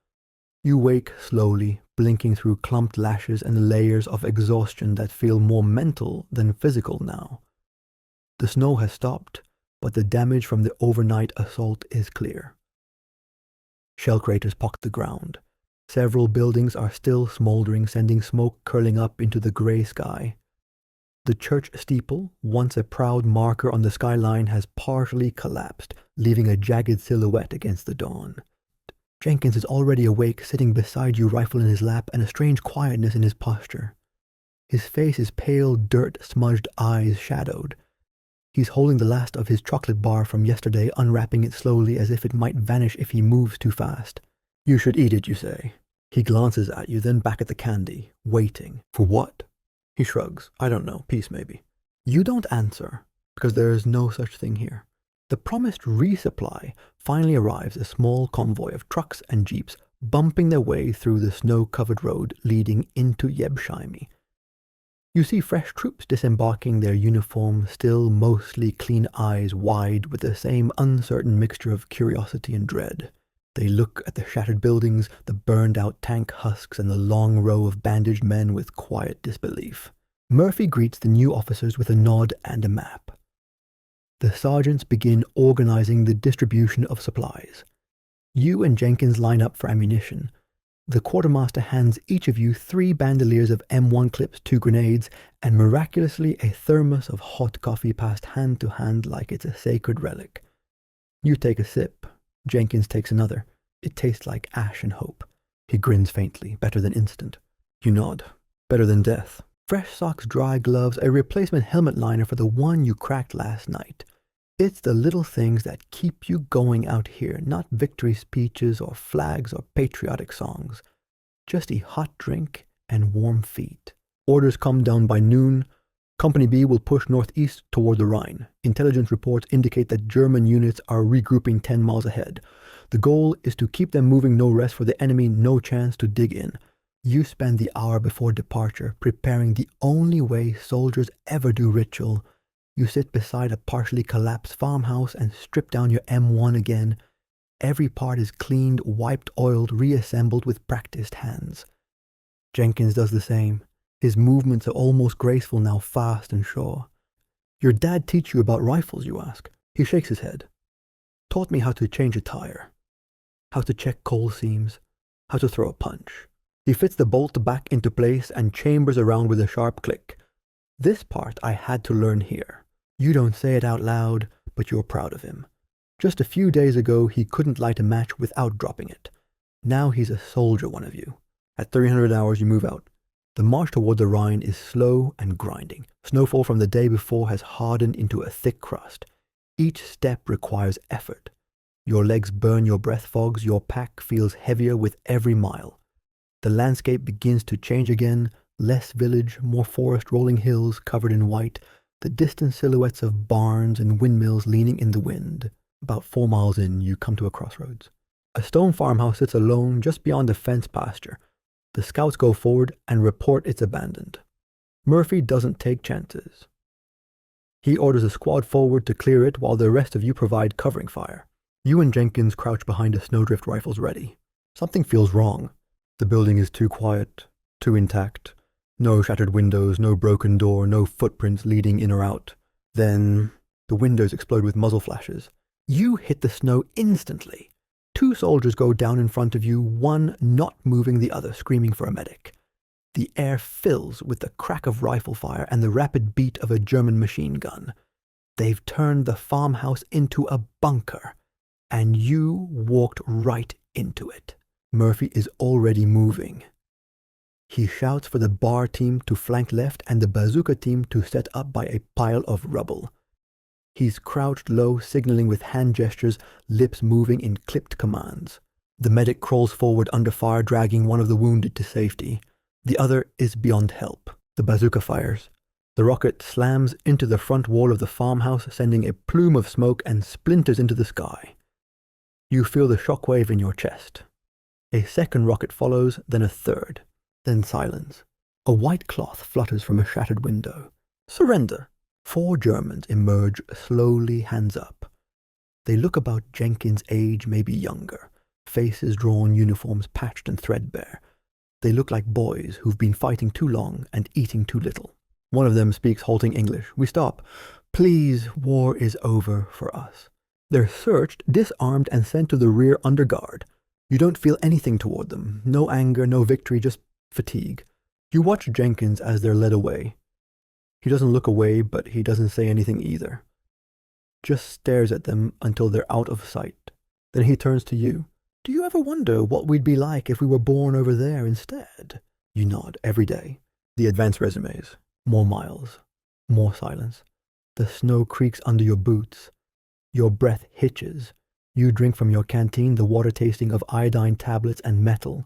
You wake slowly, blinking through clumped lashes and layers of exhaustion that feel more mental than physical now. The snow has stopped, but the damage from the overnight assault is clear. Shell craters pock the ground. Several buildings are still smoldering, sending smoke curling up into the gray sky. The church steeple, once a proud marker on the skyline, has partially collapsed, leaving a jagged silhouette against the dawn. Jenkins is already awake, sitting beside you, rifle in his lap, and a strange quietness in his posture. His face is pale, dirt-smudged eyes shadowed. He's holding the last of his chocolate bar from yesterday, unwrapping it slowly as if it might vanish if he moves too fast. You should eat it, you say. He glances at you, then back at the candy, waiting. For what? He shrugs. I don't know. Peace, maybe. You don't answer, because there is no such thing here. The promised resupply finally arrives, a small convoy of trucks and jeeps bumping their way through the snow-covered road leading into Yebshimi. You see fresh troops disembarking, their uniform still mostly clean, eyes wide with the same uncertain mixture of curiosity and dread. They look at the shattered buildings, the burned-out tank husks, and the long row of bandaged men with quiet disbelief. Murphy greets the new officers with a nod and a map. The sergeants begin organizing the distribution of supplies. You and Jenkins line up for ammunition. The quartermaster hands each of you 3 bandoliers of M1 clips, 2 grenades, and miraculously a thermos of hot coffee passed hand to hand like it's a sacred relic. You take a sip. Jenkins takes another. It tastes like ash and hope. He grins faintly. Better than instant. You nod. Better than death. Fresh socks, dry gloves, a replacement helmet liner for the one you cracked last night. It's the little things that keep you going out here, not victory speeches or flags or patriotic songs. Just a hot drink and warm feet. Orders come down by noon. Company B will push northeast toward the Rhine. Intelligence reports indicate that German units are regrouping 10 miles ahead. The goal is to keep them moving, no rest for the enemy, no chance to dig in. You spend the hour before departure preparing the only way soldiers ever do ritual. You sit beside a partially collapsed farmhouse and strip down your M1 again. Every part is cleaned, wiped, oiled, reassembled with practiced hands. Jenkins does the same. His movements are almost graceful now, fast and sure. Your dad teach you about rifles, you ask. He shakes his head. Taught me how to change a tire, how to check coal seams, how to throw a punch. He fits the bolt back into place and chambers around with a sharp click. This part I had to learn here. You don't say it out loud, but you're proud of him. Just a few days ago, he couldn't light a match without dropping it. Now he's a soldier, one of you. At 300 hours, you move out. The march toward the Rhine is slow and grinding. Snowfall from the day before has hardened into a thick crust. Each step requires effort. Your legs burn your breath fogs, your pack feels heavier with every mile. The landscape begins to change again, less village, more forest, rolling hills covered in white, the distant silhouettes of barns and windmills leaning in the wind. About 4 miles in, you come to a crossroads. A stone farmhouse sits alone just beyond a fenced pasture. The scouts go forward and report it's abandoned. Murphy doesn't take chances. He orders a squad forward to clear it while the rest of you provide covering fire. You and Jenkins crouch behind a snowdrift rifles ready. Something feels wrong. The building is too quiet, too intact. No shattered windows, no broken door, no footprints leading in or out. Then the windows explode with muzzle flashes. You hit the snow instantly. 2 soldiers go down in front of you, one not moving, the other screaming for a medic. The air fills with the crack of rifle fire and the rapid beat of a German machine gun. They've turned the farmhouse into a bunker, and you walked right into it. Murphy is already moving. He shouts for the bar team to flank left and the bazooka team to set up by a pile of rubble. He's crouched low, signaling with hand gestures, lips moving in clipped commands. The medic crawls forward under fire, dragging one of the wounded to safety. The other is beyond help. The bazooka fires. The rocket slams into the front wall of the farmhouse, sending a plume of smoke and splinters into the sky. You feel the shockwave in your chest. A second rocket follows, then a third. Then silence. A white cloth flutters from a shattered window. Surrender. 4 Germans emerge slowly, hands up. They look about Jenkins' age, maybe younger. Faces drawn, uniforms patched and threadbare. They look like boys who've been fighting too long and eating too little. One of them speaks halting English. We stop. Please, war is over for us. They're searched, disarmed, and sent to the rear under guard. You don't feel anything toward them. No anger, no victory, just fatigue. You watch Jenkins as they're led away. He doesn't look away, but he doesn't say anything either. Just stares at them until they're out of sight. Then he turns to you. Do you ever wonder what we'd be like if we were born over there instead? You nod every day. The advanced resumes. More miles. More silence. The snow creaks under your boots. Your breath hitches. You drink from your canteen, the water tasting of iodine tablets and metal.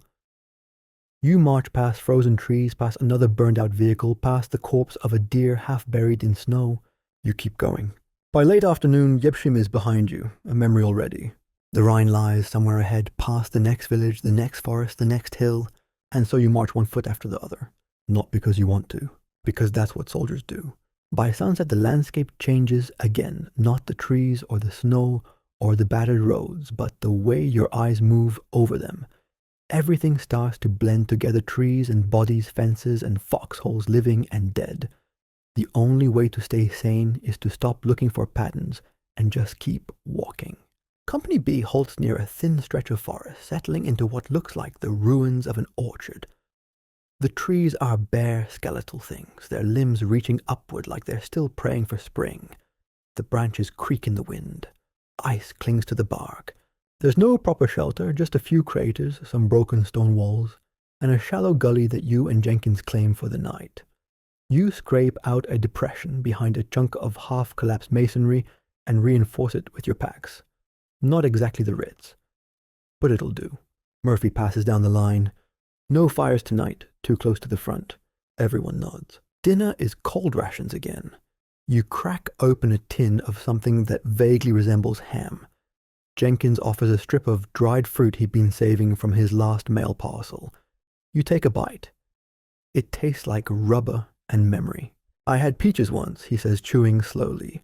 You march past frozen trees, past another burned-out vehicle, past the corpse of a deer half buried in snow. You keep going. By late afternoon, Yebshim is behind you, a memory already. The Rhine lies somewhere ahead, past the next village, the next forest, the next hill, and so you march one foot after the other. Not because you want to, because that's what soldiers do. By sunset, the landscape changes again, not the trees or the snow or the battered roads, but the way your eyes move over them. Everything starts to blend together, trees and bodies, fences and foxholes, living and dead. The only way to stay sane is to stop looking for patterns and just keep walking. Company B halts near a thin stretch of forest, settling into what looks like the ruins of an orchard. The trees are bare skeletal things, their limbs reaching upward like they're still praying for spring. The branches creak in the wind. Ice clings to the bark. There's no proper shelter, just a few craters, some broken stone walls, and a shallow gully that you and Jenkins claim for the night. You scrape out a depression behind a chunk of half-collapsed masonry and reinforce it with your packs. Not exactly the Ritz, but it'll do. Murphy passes down the line. No fires tonight, too close to the front. Everyone nods. Dinner is cold rations again. You crack open a tin of something that vaguely resembles ham. Jenkins offers a strip of dried fruit he'd been saving from his last mail parcel. You take a bite. It tastes like rubber and memory. I had peaches once, he says, chewing slowly.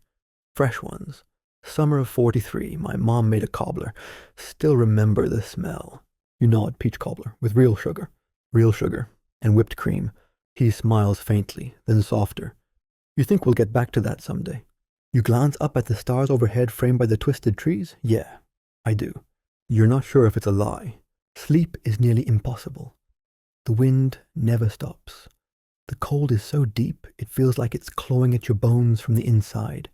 Fresh ones. Summer of '43, my mom made a cobbler. Still remember the smell. You nod, peach cobbler, with real sugar. Real sugar. And whipped cream. He smiles faintly, then softer. You think we'll get back to that someday? You glance up at the stars overhead framed by the twisted trees? Yeah, I do. You're not sure if it's a lie. Sleep is nearly impossible. The wind never stops. The cold is so deep, it feels like it's clawing at your bones from the inside.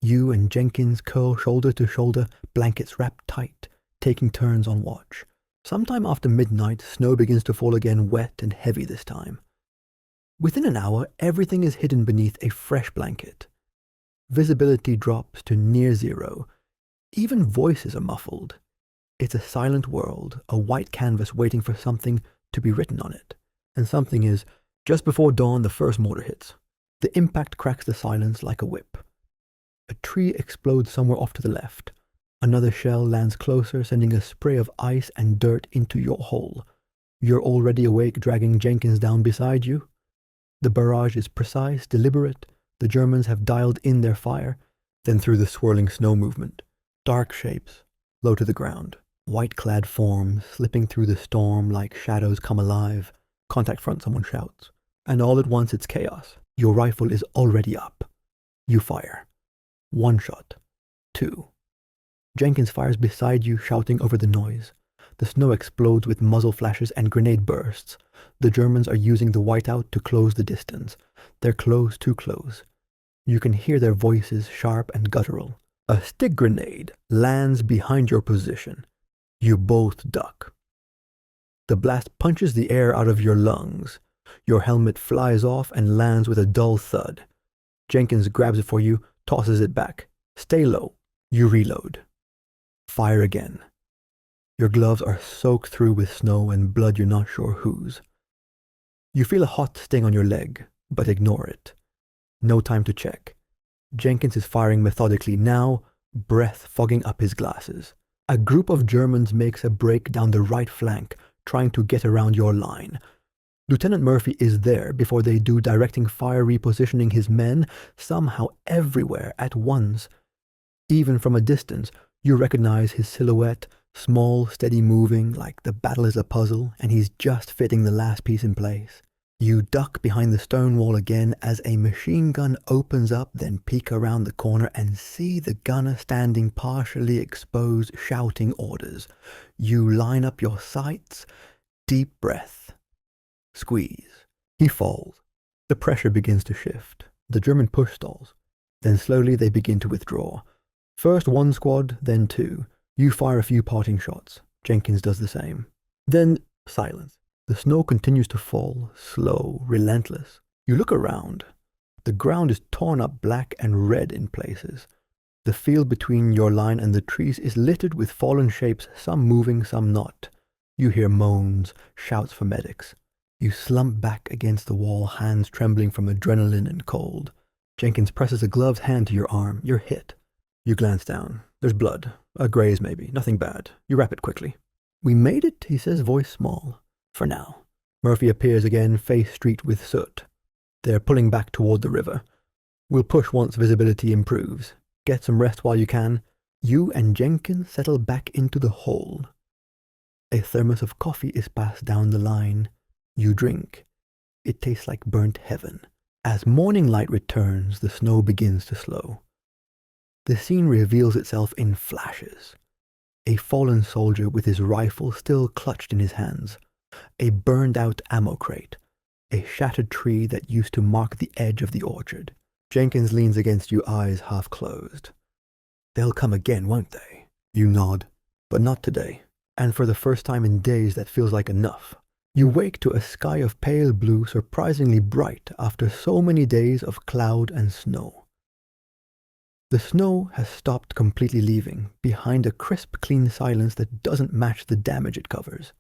You and Jenkins curl shoulder to shoulder, blankets wrapped tight, taking turns on watch. Sometime after midnight, snow begins to fall again, wet and heavy this time. Within an hour, everything is hidden beneath a fresh blanket. Visibility drops to near zero. Even voices are muffled. It's a silent world, a white canvas waiting for something to be written on it. And something is, just before dawn, the first mortar hits. The impact cracks the silence like a whip. A tree explodes somewhere off to the left. Another shell lands closer, sending a spray of ice and dirt into your hole. You're already awake, dragging Jenkins down beside you. The barrage is precise, deliberate. The Germans have dialed in their fire. Then through the swirling snow movement. Dark shapes, low to the ground. White-clad forms, slipping through the storm like shadows come alive. Contact front, someone shouts. And all at once it's chaos. Your rifle is already up. You fire. 1 shot. 2. Jenkins fires beside you, shouting over the noise. The snow explodes with muzzle flashes and grenade bursts. The Germans are using the whiteout to close the distance. They're close, too close. You can hear their voices, sharp and guttural. A stick grenade lands behind your position. You both duck. The blast punches the air out of your lungs. Your helmet flies off and lands with a dull thud. Jenkins grabs it for you, tosses it back. Stay low. You reload. Fire again. Your gloves are soaked through with snow and blood you're not sure whose. You feel a hot sting on your leg, but ignore it. No time to check. Jenkins is firing methodically now, breath fogging up his glasses. A group of Germans makes a break down the right flank, trying to get around your line. Lieutenant Murphy is there before they do, directing fire, repositioning his men, somehow everywhere at once. Even from a distance, you recognize his silhouette, small, steady moving, like the battle is a puzzle, and he's just fitting the last piece in place. You duck behind the stone wall again as a machine gun opens up, then peek around the corner and see the gunner standing partially exposed, shouting orders. You line up your sights, deep breath. Squeeze. He falls. The pressure begins to shift. The German push stalls. Then slowly they begin to withdraw. First 1 squad, then 2. You fire a few parting shots. Jenkins does the same. Then silence. The snow continues to fall, slow, relentless. You look around. The ground is torn up black and red in places. The field between your line and the trees is littered with fallen shapes, some moving, some not. You hear moans, shouts for medics. You slump back against the wall, hands trembling from adrenaline and cold. Jenkins presses a gloved hand to your arm. You're hit. You glance down. There's blood. A graze maybe. Nothing bad. You wrap it quickly. We made it, he says, voice small. For now. Murphy appears again, face streaked with soot. They're pulling back toward the river. We'll push once visibility improves. Get some rest while you can. You and Jenkins settle back into the hole. A thermos of coffee is passed down the line. You drink. It tastes like burnt heaven. As morning light returns, the snow begins to slow. The scene reveals itself in flashes. A fallen soldier with his rifle still clutched in his hands. A burned-out ammo crate. A shattered tree that used to mark the edge of the orchard. Jenkins leans against you, eyes half closed. They'll come again, won't they? You nod. But not today. And for the first time in days, that feels like enough. You wake to a sky of pale blue, surprisingly bright after so many days of cloud and snow. The snow has stopped completely leaving, behind a crisp, clean silence that doesn't match the damage it covers.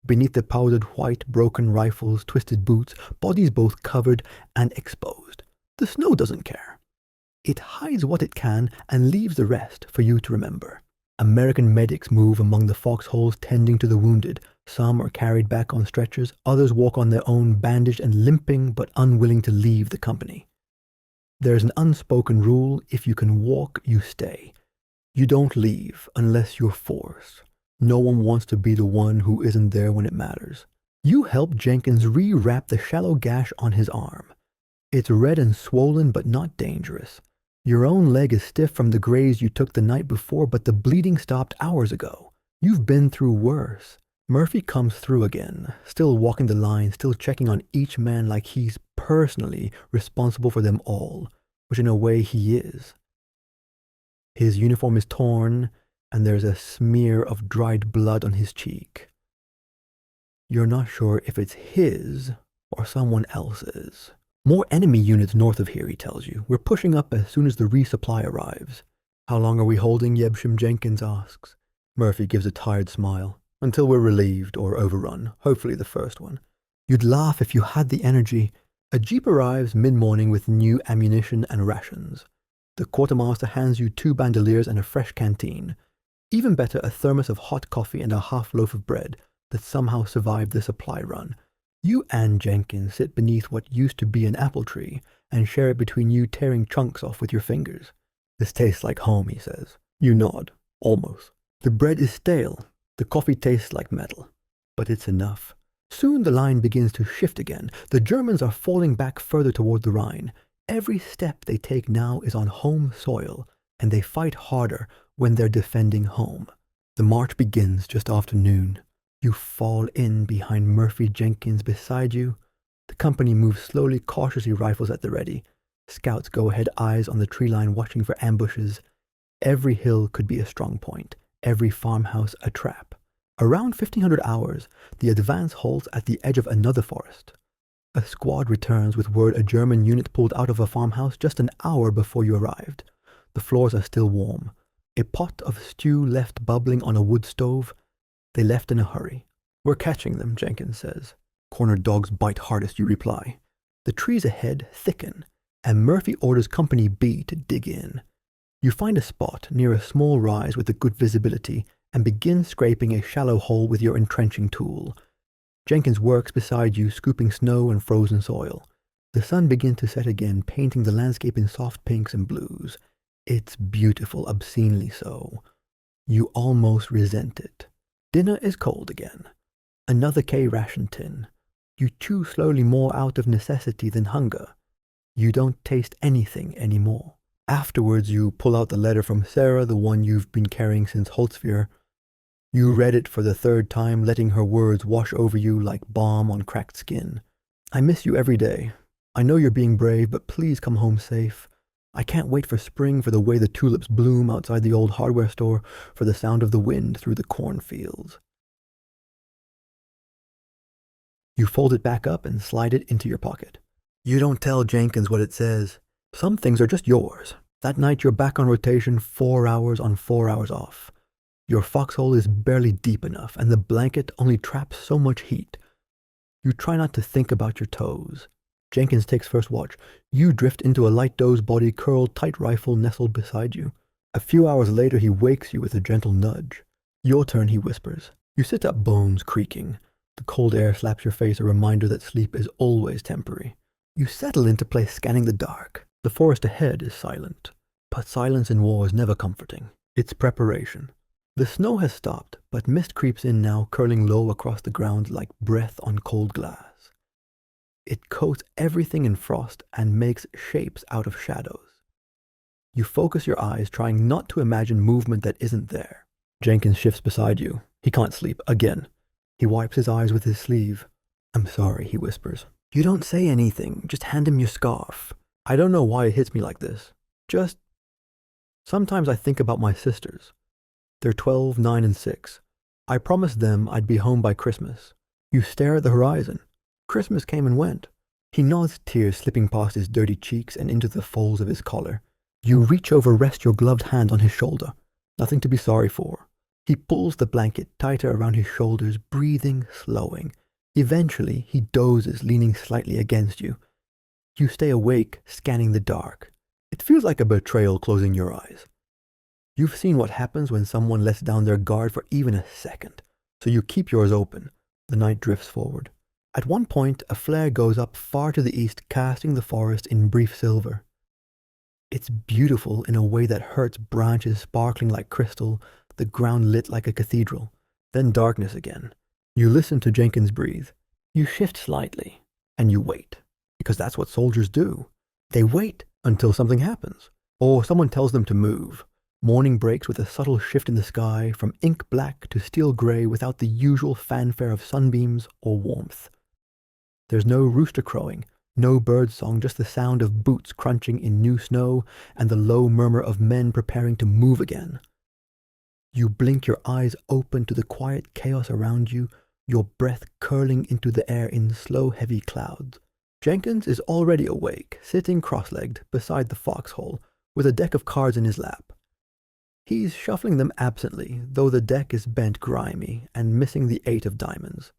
Beneath the powdered white, broken rifles, twisted boots, bodies both covered and exposed. The snow doesn't care. It hides what it can and leaves the rest for you to remember. American medics move among the foxholes tending to the wounded. Some are carried back on stretchers, others walk on their own, bandaged and limping but unwilling to leave the company. There's an unspoken rule: if you can walk, you stay. You don't leave unless you're forced. No one wants to be the one who isn't there when it matters. You help Jenkins re-wrap the shallow gash on his arm. It's red and swollen but not dangerous. Your own leg is stiff from the graze you took the night before, but the bleeding stopped hours ago. You've been through worse. Murphy comes through again, still walking the line, still checking on each man like he's personally responsible for them all, which in a way he is. His uniform is torn, and there's a smear of dried blood on his cheek. You're not sure if it's his or someone else's. More enemy units north of here, he tells you. We're pushing up as soon as the resupply arrives. How long are we holding? Yebsham Jenkins asks. Murphy gives a tired smile. Until we're relieved or overrun, hopefully the first one. You'd laugh if you had the energy. A jeep arrives mid-morning with new ammunition and rations. The quartermaster hands you 2 bandoliers and a fresh canteen. Even better, a thermos of hot coffee and a half loaf of bread that somehow survived the supply run. You and Jenkins sit beneath what used to be an apple tree and share it between you, tearing chunks off with your fingers. This tastes like home, he says. You nod. Almost. The bread is stale. The coffee tastes like metal. But it's enough. Soon the line begins to shift again. The Germans are falling back further toward the Rhine. Every step they take now is on home soil, and they fight harder when they're defending home. The march begins just after noon. You fall in behind Murphy Jenkins beside you. The company moves slowly, cautiously, rifles at the ready. Scouts go ahead, eyes on the tree line, watching for ambushes. Every hill could be a strong point, every farmhouse a trap. Around 1500 hours, the advance halts at the edge of another forest. A squad returns with word a German unit pulled out of a farmhouse just an hour before you arrived. The floors are still warm. A pot of stew left bubbling on a wood stove. They left in a hurry. We're catching them, Jenkins says. Cornered dogs bite hardest, you reply. The trees ahead thicken, and Murphy orders Company B to dig in. You find a spot near a small rise with a good visibility and begin scraping a shallow hole with your entrenching tool. Jenkins works beside you, scooping snow and frozen soil. The sun begins to set again, painting the landscape in soft pinks and blues. It's beautiful, obscenely so. You almost resent it. Dinner is cold again. Another K ration tin. You chew slowly, more out of necessity than hunger. You don't taste anything anymore. Afterwards, you pull out the letter from Sarah, the one you've been carrying since Holtzfjord. You read it for the 3rd time, letting her words wash over you like balm on cracked skin. I miss you every day. I know you're being brave, but please come home safe. I can't wait for spring, for the way the tulips bloom outside the old hardware store, for the sound of the wind through the cornfields. You fold it back up and slide it into your pocket. You don't tell Jenkins what it says. Some things are just yours. That night you're back on rotation, 4 hours on, 4 hours off. Your foxhole is barely deep enough, and the blanket only traps so much heat. You try not to think about your toes. Jenkins takes first watch. You drift into a light doze, body curled, tight rifle nestled beside you. A few hours later, he wakes you with a gentle nudge. Your turn, he whispers. You sit up, bones creaking. The cold air slaps your face, a reminder that sleep is always temporary. You settle into place, scanning the dark. The forest ahead is silent, but silence in war is never comforting. It's preparation. The snow has stopped, but mist creeps in now, curling low across the ground like breath on cold glass. It coats everything in frost and makes shapes out of shadows. You focus your eyes, trying not to imagine movement that isn't there. Jenkins shifts beside you. He can't sleep, again. He wipes his eyes with his sleeve. "I'm sorry," he whispers. You don't say anything, just hand him your scarf. I don't know why it hits me like this. Just... Sometimes I think about my sisters. They're 12, 9, and 6. I promised them I'd be home by Christmas. You stare at the horizon. Christmas came and went. He nods, tears slipping past his dirty cheeks and into the folds of his collar. You reach over, rest your gloved hand on his shoulder. Nothing to be sorry for. He pulls the blanket tighter around his shoulders, breathing, slowing. Eventually, he dozes, leaning slightly against you. You stay awake, scanning the dark. It feels like a betrayal closing your eyes. You've seen what happens when someone lets down their guard for even a second, so you keep yours open. The night drifts forward. At one point, a flare goes up far to the east, casting the forest in brief silver. It's beautiful in a way that hurts, branches sparkling like crystal, the ground lit like a cathedral. Then darkness again. You listen to Jenkins breathe. You shift slightly, and you wait, because that's what soldiers do. They wait until something happens, or someone tells them to move. Morning breaks with a subtle shift in the sky, from ink black to steel gray without the usual fanfare of sunbeams or warmth. There's no rooster crowing, no bird song, just the sound of boots crunching in new snow and the low murmur of men preparing to move again. You blink your eyes open to the quiet chaos around you, your breath curling into the air in slow, heavy clouds. Jenkins is already awake, sitting cross-legged beside the foxhole, with a deck of cards in his lap. He's shuffling them absently, though the deck is bent grimy and missing the 8 of diamonds.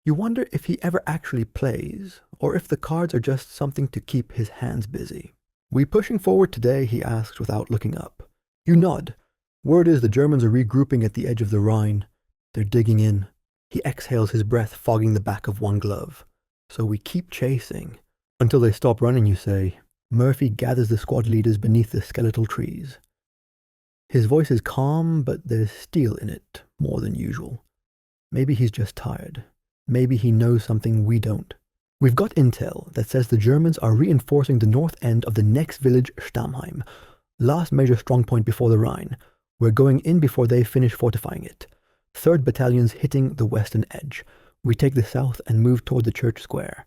You wonder if he ever actually plays, or if the cards are just something to keep his hands busy. "We pushing forward today?" he asks without looking up. You nod. Word is the Germans are regrouping at the edge of the Rhine. They're digging in. He exhales, his breath fogging the back of one glove. "So we keep chasing." Until they stop running, you say. Murphy gathers the squad leaders beneath the skeletal trees. His voice is calm, but there's steel in it, more than usual. Maybe he's just tired. Maybe he knows something we don't. "We've got intel that says the Germans are reinforcing the north end of the next village, Stammheim. Last major strongpoint before the Rhine. We're going in before they finish fortifying it. 3rd Battalion's hitting the western edge. We take the south and move toward the church square.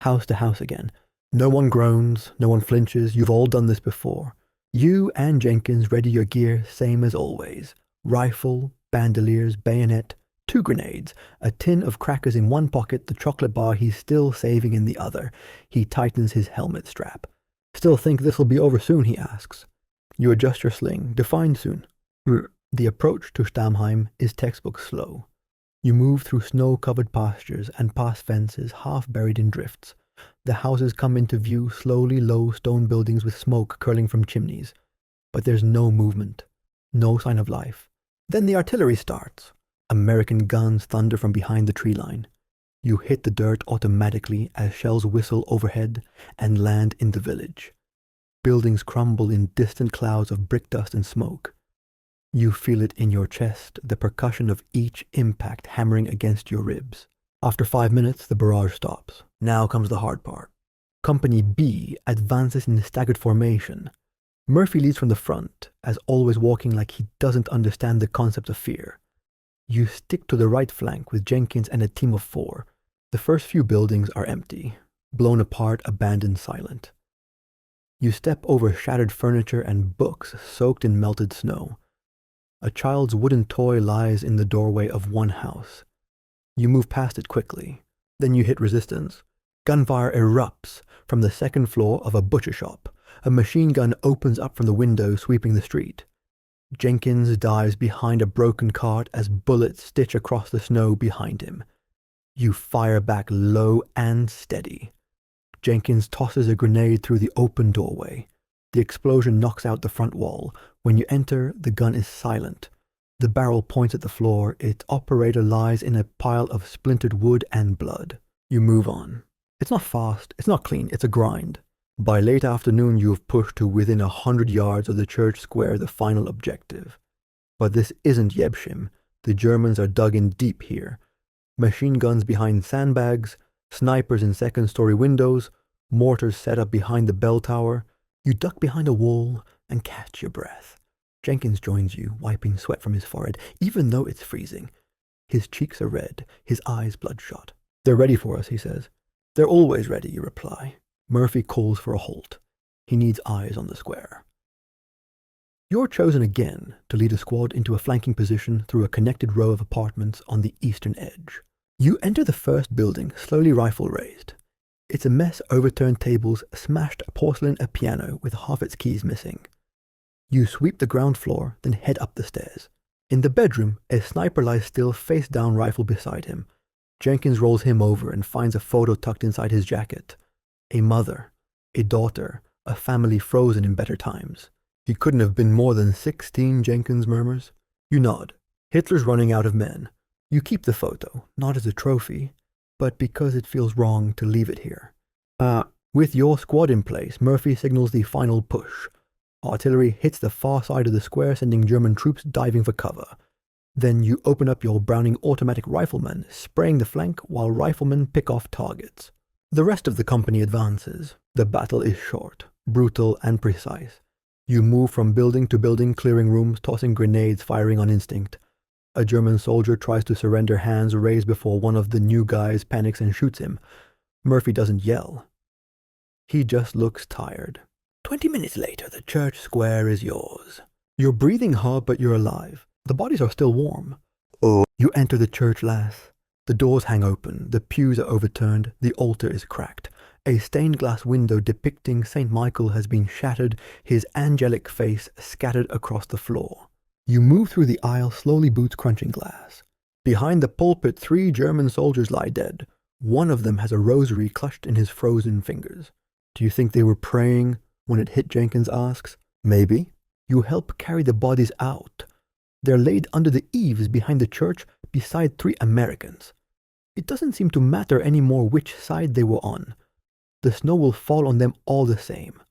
House to house again. No one groans, no one flinches. You've all done this before. You and Jenkins ready your gear, same as always. Rifle, bandoliers, bayonet, 2 grenades, a tin of crackers in one pocket, the chocolate bar he's still saving in the other. He tightens his helmet strap. "Still think this'll be over soon?" he asks. You adjust your sling. "Define soon." The approach to Stammheim is textbook slow. You move through snow-covered pastures and past fences half buried in drifts. The houses come into view, slowly low stone buildings with smoke curling from chimneys. But there's no movement, no sign of life. Then the artillery starts. American guns thunder from behind the tree line. You hit the dirt automatically as shells whistle overhead and land in the village. Buildings crumble in distant clouds of brick dust and smoke. You feel it in your chest, the percussion of each impact hammering against your ribs. After 5 minutes, the barrage stops. Now comes the hard part. Company B advances in staggered formation. Murphy leads from the front, as always walking like he doesn't understand the concept of fear. You stick to the right flank with Jenkins and a team of 4. The first few buildings are empty, blown apart, abandoned, silent. You step over shattered furniture and books soaked in melted snow. A child's wooden toy lies in the doorway of one house. You move past it quickly. Then you hit resistance. Gunfire erupts from the 2nd floor of a butcher shop. A machine gun opens up from the window, sweeping the street. Jenkins dives behind a broken cart as bullets stitch across the snow behind him. You fire back low and steady. Jenkins tosses a grenade through the open doorway. The explosion knocks out the front wall. When you enter, the gun is silent. The barrel points at the floor. Its operator lies in a pile of splintered wood and blood. You move on. It's not fast, it's not clean, it's a grind. By late afternoon, you have pushed to within 100 yards of the church square, the final objective. But this isn't Yebshim. The Germans are dug in deep here. Machine guns behind sandbags, snipers in second-story windows, mortars set up behind the bell tower. You duck behind a wall and catch your breath. Jenkins joins you, wiping sweat from his forehead, even though it's freezing. His cheeks are red, his eyes bloodshot. They're ready for us, he says. They're always ready, you reply. Murphy calls for a halt. He needs eyes on the square. You're chosen again to lead a squad into a flanking position through a connected row of apartments on the eastern edge. You enter the first building, slowly rifle raised. It's a mess, overturned tables, smashed porcelain, a piano with half its keys missing. You sweep the ground floor, then head up the stairs. In the bedroom, a sniper lies still, face down, rifle beside him. Jenkins rolls him over and finds a photo tucked inside his jacket. A mother, a daughter, a family frozen in better times. He couldn't have been more than 16, Jenkins murmurs. You nod. Hitler's running out of men. You keep the photo, not as a trophy, but because it feels wrong to leave it here. With your squad in place, Murphy signals the final push. Artillery hits the far side of the square, sending German troops diving for cover. Then you open up your Browning automatic riflemen, spraying the flank while riflemen pick off targets. The rest of the company advances. The battle is short, brutal, and precise. You move from building to building, clearing rooms, tossing grenades, firing on instinct. A German soldier tries to surrender, hands raised before one of the new guys panics and shoots him. Murphy doesn't yell. He just looks tired. 20 minutes later, the church square is yours. You're breathing hard, but you're alive. The bodies are still warm. Oh. You enter the church, lass. The doors hang open, the pews are overturned, the altar is cracked. A stained glass window depicting St. Michael has been shattered, his angelic face scattered across the floor. You move through the aisle, slowly, boots crunching glass. Behind the pulpit, 3 German soldiers lie dead. One of them has a rosary clutched in his frozen fingers. Do you think they were praying when it hit, Jenkins asks. Maybe. You help carry the bodies out. They're laid under the eaves behind the church beside 3 Americans. It doesn't seem to matter anymore which side they were on. The snow will fall on them all the same.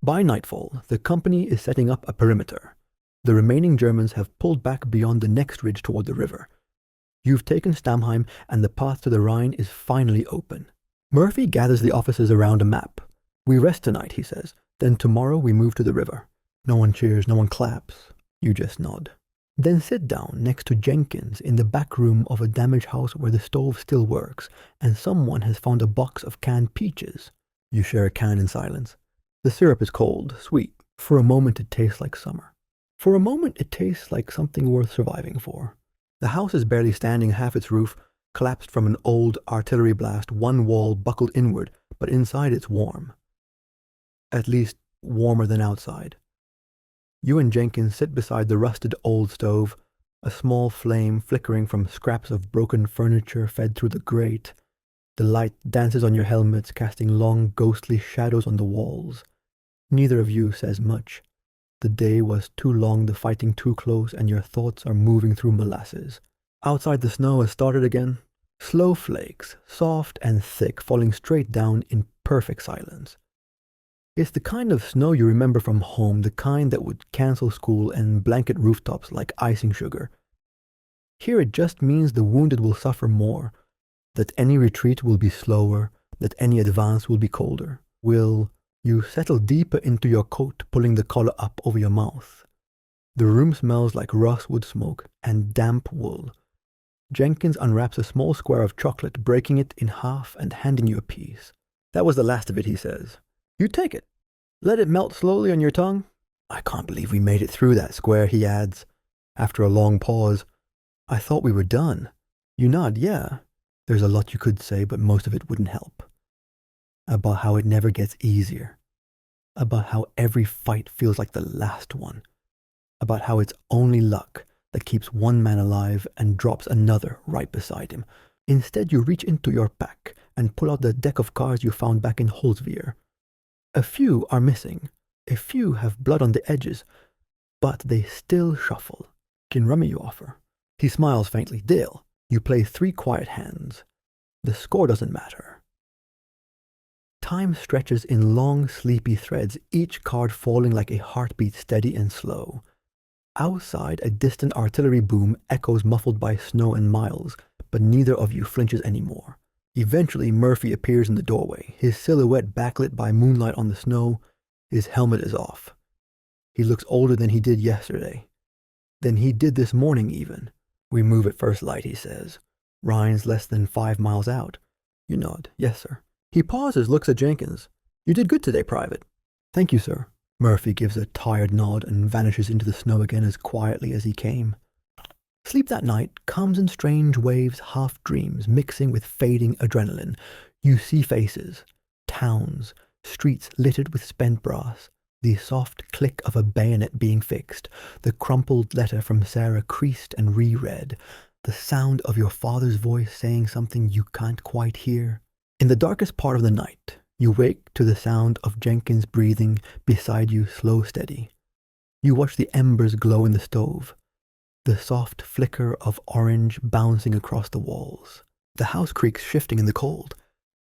By nightfall, the company is setting up a perimeter. The remaining Germans have pulled back beyond the next ridge toward the river. You've taken Stamheim, and the path to the Rhine is finally open. Murphy gathers the officers around a map. We rest tonight, he says. Then tomorrow we move to the river. No one cheers, no one claps. You just nod. Then sit down next to Jenkins in the back room of a damaged house where the stove still works, and someone has found a box of canned peaches. You share a can in silence. The syrup is cold, sweet. For a moment it tastes like summer. For a moment it tastes like something worth surviving for. The house is barely standing, half its roof, collapsed from an old artillery blast, one wall buckled inward, but inside it's warm. At least warmer than outside. You and Jenkins sit beside the rusted old stove, a small flame flickering from scraps of broken furniture fed through the grate. The light dances on your helmets, casting long ghostly shadows on the walls. Neither of you says much. The day was too long, the fighting too close, and your thoughts are moving through molasses. Outside the snow has started again. Slow flakes, soft and thick, falling straight down in perfect silence. It's the kind of snow you remember from home, the kind that would cancel school and blanket rooftops like icing sugar. Here it just means the wounded will suffer more, that any retreat will be slower, that any advance will be colder. You settle deeper into your coat, pulling the collar up over your mouth. The room smells like rosewood smoke and damp wool. Jenkins unwraps a small square of chocolate, breaking it in half and handing you a piece. That was the last of it, he says. You take it. Let it melt slowly on your tongue. I can't believe we made it through that square, he adds, after a long pause. I thought we were done. You nod, yeah. There's a lot you could say, but most of it wouldn't help. About how it never gets easier. About how every fight feels like the last one. About how it's only luck that keeps one man alive and drops another right beside him. Instead, you reach into your pack and pull out the deck of cards you found back in Holzwihr. A few are missing. A few have blood on the edges, but they still shuffle. Can rummy you offer? He smiles faintly. Deal. You play 3 quiet hands. The score doesn't matter. Time stretches in long, sleepy threads, each card falling like a heartbeat, steady and slow. Outside, a distant artillery boom echoes muffled by snow and miles, but neither of you flinches anymore. Eventually, Murphy appears in the doorway, his silhouette backlit by moonlight on the snow. His helmet is off. He looks older than he did yesterday. Than he did this morning, even. We move at first light, he says. Rhine's less than 5 miles out. You nod. Yes, sir. He pauses, looks at Jenkins. You did good today, Private. Thank you, sir. Murphy gives a tired nod and vanishes into the snow again as quietly as he came. Sleep that night comes in strange waves, half dreams, mixing with fading adrenaline. You see faces, towns, streets littered with spent brass, the soft click of a bayonet being fixed, the crumpled letter from Sarah creased and reread, the sound of your father's voice saying something you can't quite hear. In the darkest part of the night, you wake to the sound of Jenkins breathing beside you, slow, steady. You watch the embers glow in the stove, the soft flicker of orange bouncing across the walls. The house creaks shifting in the cold,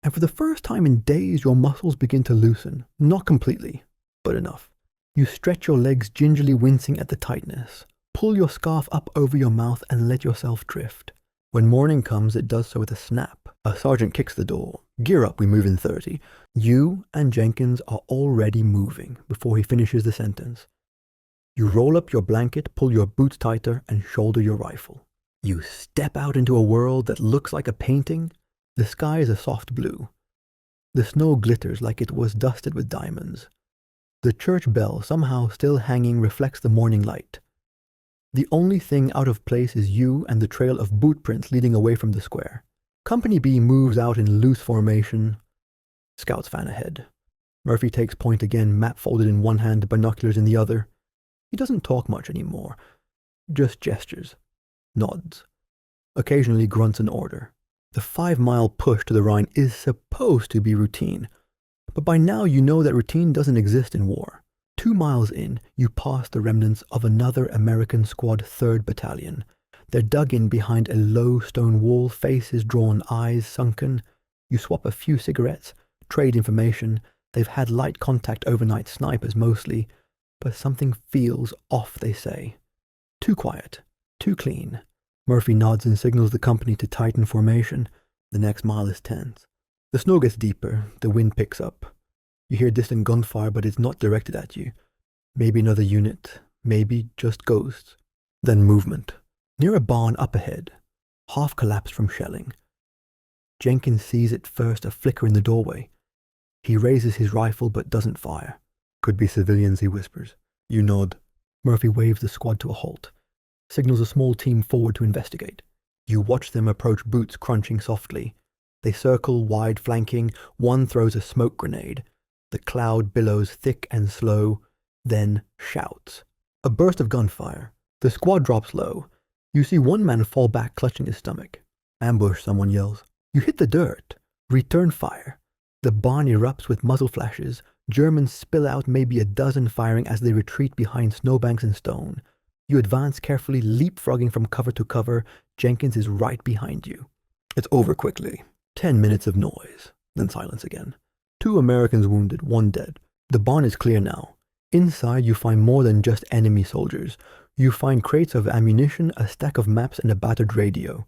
and for the first time in days your muscles begin to loosen, not completely, but enough. You stretch your legs, gingerly wincing at the tightness. Pull your scarf up over your mouth and let yourself drift. When morning comes, it does so with a snap. A sergeant kicks the door. Gear up, we move in 30. You and Jenkins are already moving before he finishes the sentence. You roll up your blanket, pull your boots tighter, and shoulder your rifle. You step out into a world that looks like a painting. The sky is a soft blue. The snow glitters like it was dusted with diamonds. The church bell, somehow still hanging, reflects the morning light. The only thing out of place is you and the trail of boot prints leading away from the square. Company B moves out in loose formation. Scouts fan ahead. Murphy takes point again, map folded in one hand, binoculars in the other. He doesn't talk much anymore. Just gestures. Nods. Occasionally grunts an order. The 5-mile push to the Rhine is supposed to be routine. But by now you know that routine doesn't exist in war. 2 miles in, you pass the remnants of another American Squad 3rd Battalion. They're dug in behind a low stone wall, faces drawn, eyes sunken. You swap a few cigarettes, trade information. They've had light contact overnight, snipers mostly. But something feels off, they say. Too quiet, too clean. Murphy nods and signals the company to tighten formation. The next mile is tense. The snow gets deeper, the wind picks up. You hear distant gunfire, but it's not directed at you. Maybe another unit, maybe just ghosts. Then movement. Near a barn up ahead, half collapsed from shelling. Jenkins sees it first, a flicker in the doorway. He raises his rifle but doesn't fire. Could be civilians, he whispers. You nod. Murphy waves the squad to a halt, signals a small team forward to investigate. You watch them approach, boots crunching softly. They circle, wide flanking. One throws a smoke grenade. The cloud billows thick and slow, then shouts. A burst of gunfire. The squad drops low. You see one man fall back, clutching his stomach. Ambush, someone yells. You hit the dirt. Return fire. The barn erupts with muzzle flashes. Germans spill out, maybe a dozen firing as they retreat behind snowbanks and stone. You advance carefully, leapfrogging from cover to cover. Jenkins is right behind you. It's over quickly. 10 minutes of noise, then silence again. 2 Americans wounded, 1 dead. The barn is clear now. Inside you find more than just enemy soldiers. You find crates of ammunition, a stack of maps, and a battered radio.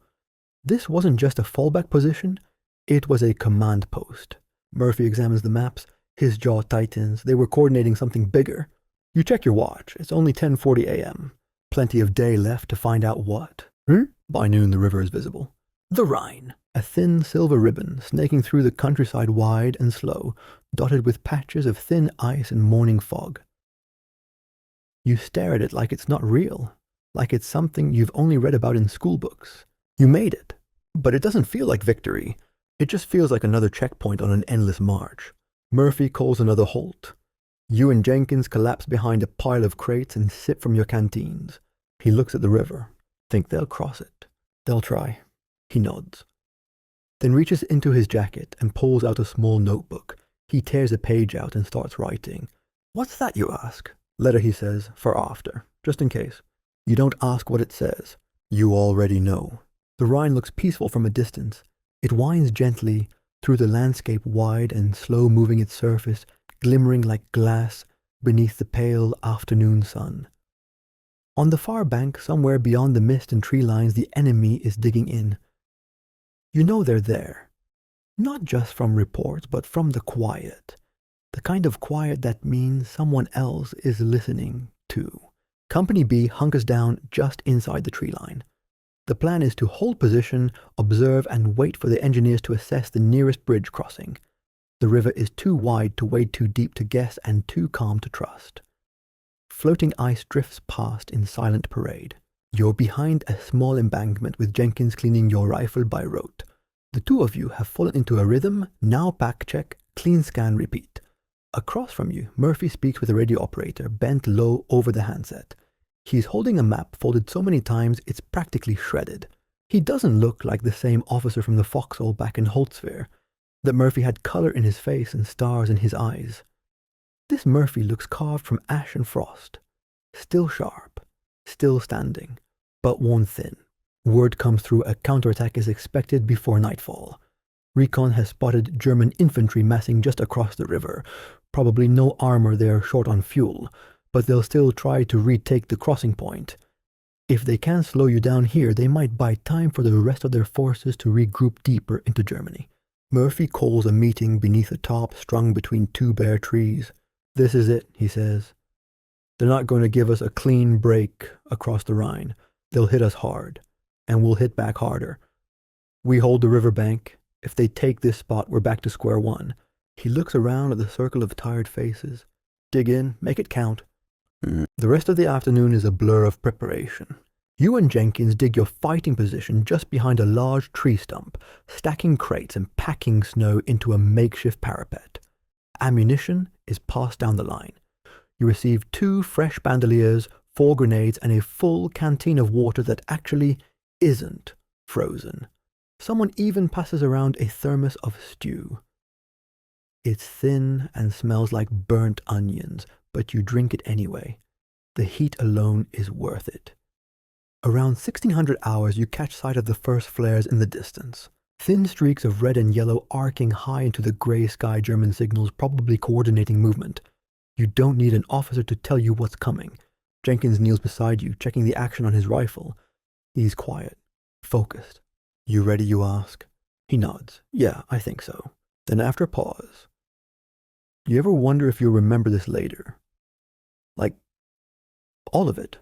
This wasn't just a fallback position, it was a command post. Murphy examines the maps, his jaw tightens. They were coordinating something bigger. You check your watch, it's only 10:40 a.m. Plenty of day left to find out what. By noon the river is visible. The Rhine. A thin silver ribbon snaking through the countryside, wide and slow, dotted with patches of thin ice and morning fog. You stare at it like it's not real, like it's something you've only read about in school books. You made it, but it doesn't feel like victory. It just feels like another checkpoint on an endless march. Murphy calls another halt. You and Jenkins collapse behind a pile of crates and sip from your canteens. He looks at the river. Think they'll cross it. They'll try. He nods. Then reaches into his jacket and pulls out a small notebook. He tears a page out and starts writing. What's that, you ask? Letter, he says, for after, just in case. You don't ask what it says. You already know. The Rhine looks peaceful from a distance. It winds gently through the landscape, wide and slow moving its surface, glimmering like glass beneath the pale afternoon sun. On the far bank, somewhere beyond the mist and tree lines, the enemy is digging in. You know they're there, not just from reports, but from the quiet. The kind of quiet that means someone else is listening too. Company B hunkers down just inside the tree line. The plan is to hold position, observe, and wait for the engineers to assess the nearest bridge crossing. The river is too wide to wade too deep to guess and too calm to trust. Floating ice drifts past in silent parade. You're behind a small embankment with Jenkins cleaning your rifle by rote. The two of you have fallen into a rhythm, now pack check, clean scan, repeat. Across from you, Murphy speaks with a radio operator, bent low over the handset. He's holding a map folded so many times it's practically shredded. He doesn't look like the same officer from the foxhole back in Holtzvir, that Murphy had color in his face and stars in his eyes. This Murphy looks carved from ash and frost. Still sharp, still standing, but worn thin. Word comes through a counterattack is expected before nightfall. Recon has spotted German infantry massing just across the river. Probably no armor there short on fuel, but they'll still try to retake the crossing point. If they can slow you down here, they might buy time for the rest of their forces to regroup deeper into Germany. Murphy calls a meeting beneath a top strung between two bare trees. This is it, he says. They're not going to give us a clean break across the Rhine. They'll hit us hard, and we'll hit back harder. We hold the riverbank. If they take this spot, we're back to square one. He looks around at the circle of tired faces. Dig in, make it count. The rest of the afternoon is a blur of preparation. You and Jenkins dig your fighting position just behind a large tree stump, stacking crates and packing snow into a makeshift parapet. Ammunition is passed down the line. You receive 2 fresh bandoliers, 4 grenades, and a full canteen of water that actually isn't frozen. Someone even passes around a thermos of stew. It's thin and smells like burnt onions, but you drink it anyway. The heat alone is worth it. Around 1600 hours, you catch sight of the first flares in the distance. Thin streaks of red and yellow arcing high into the grey sky, German signals probably coordinating movement. You don't need an officer to tell you what's coming. Jenkins kneels beside you, checking the action on his rifle. He's quiet, focused. You ready, you ask? He nods. Yeah, I think so. Then after a pause, you ever wonder if you'll remember this later? Like, all of it?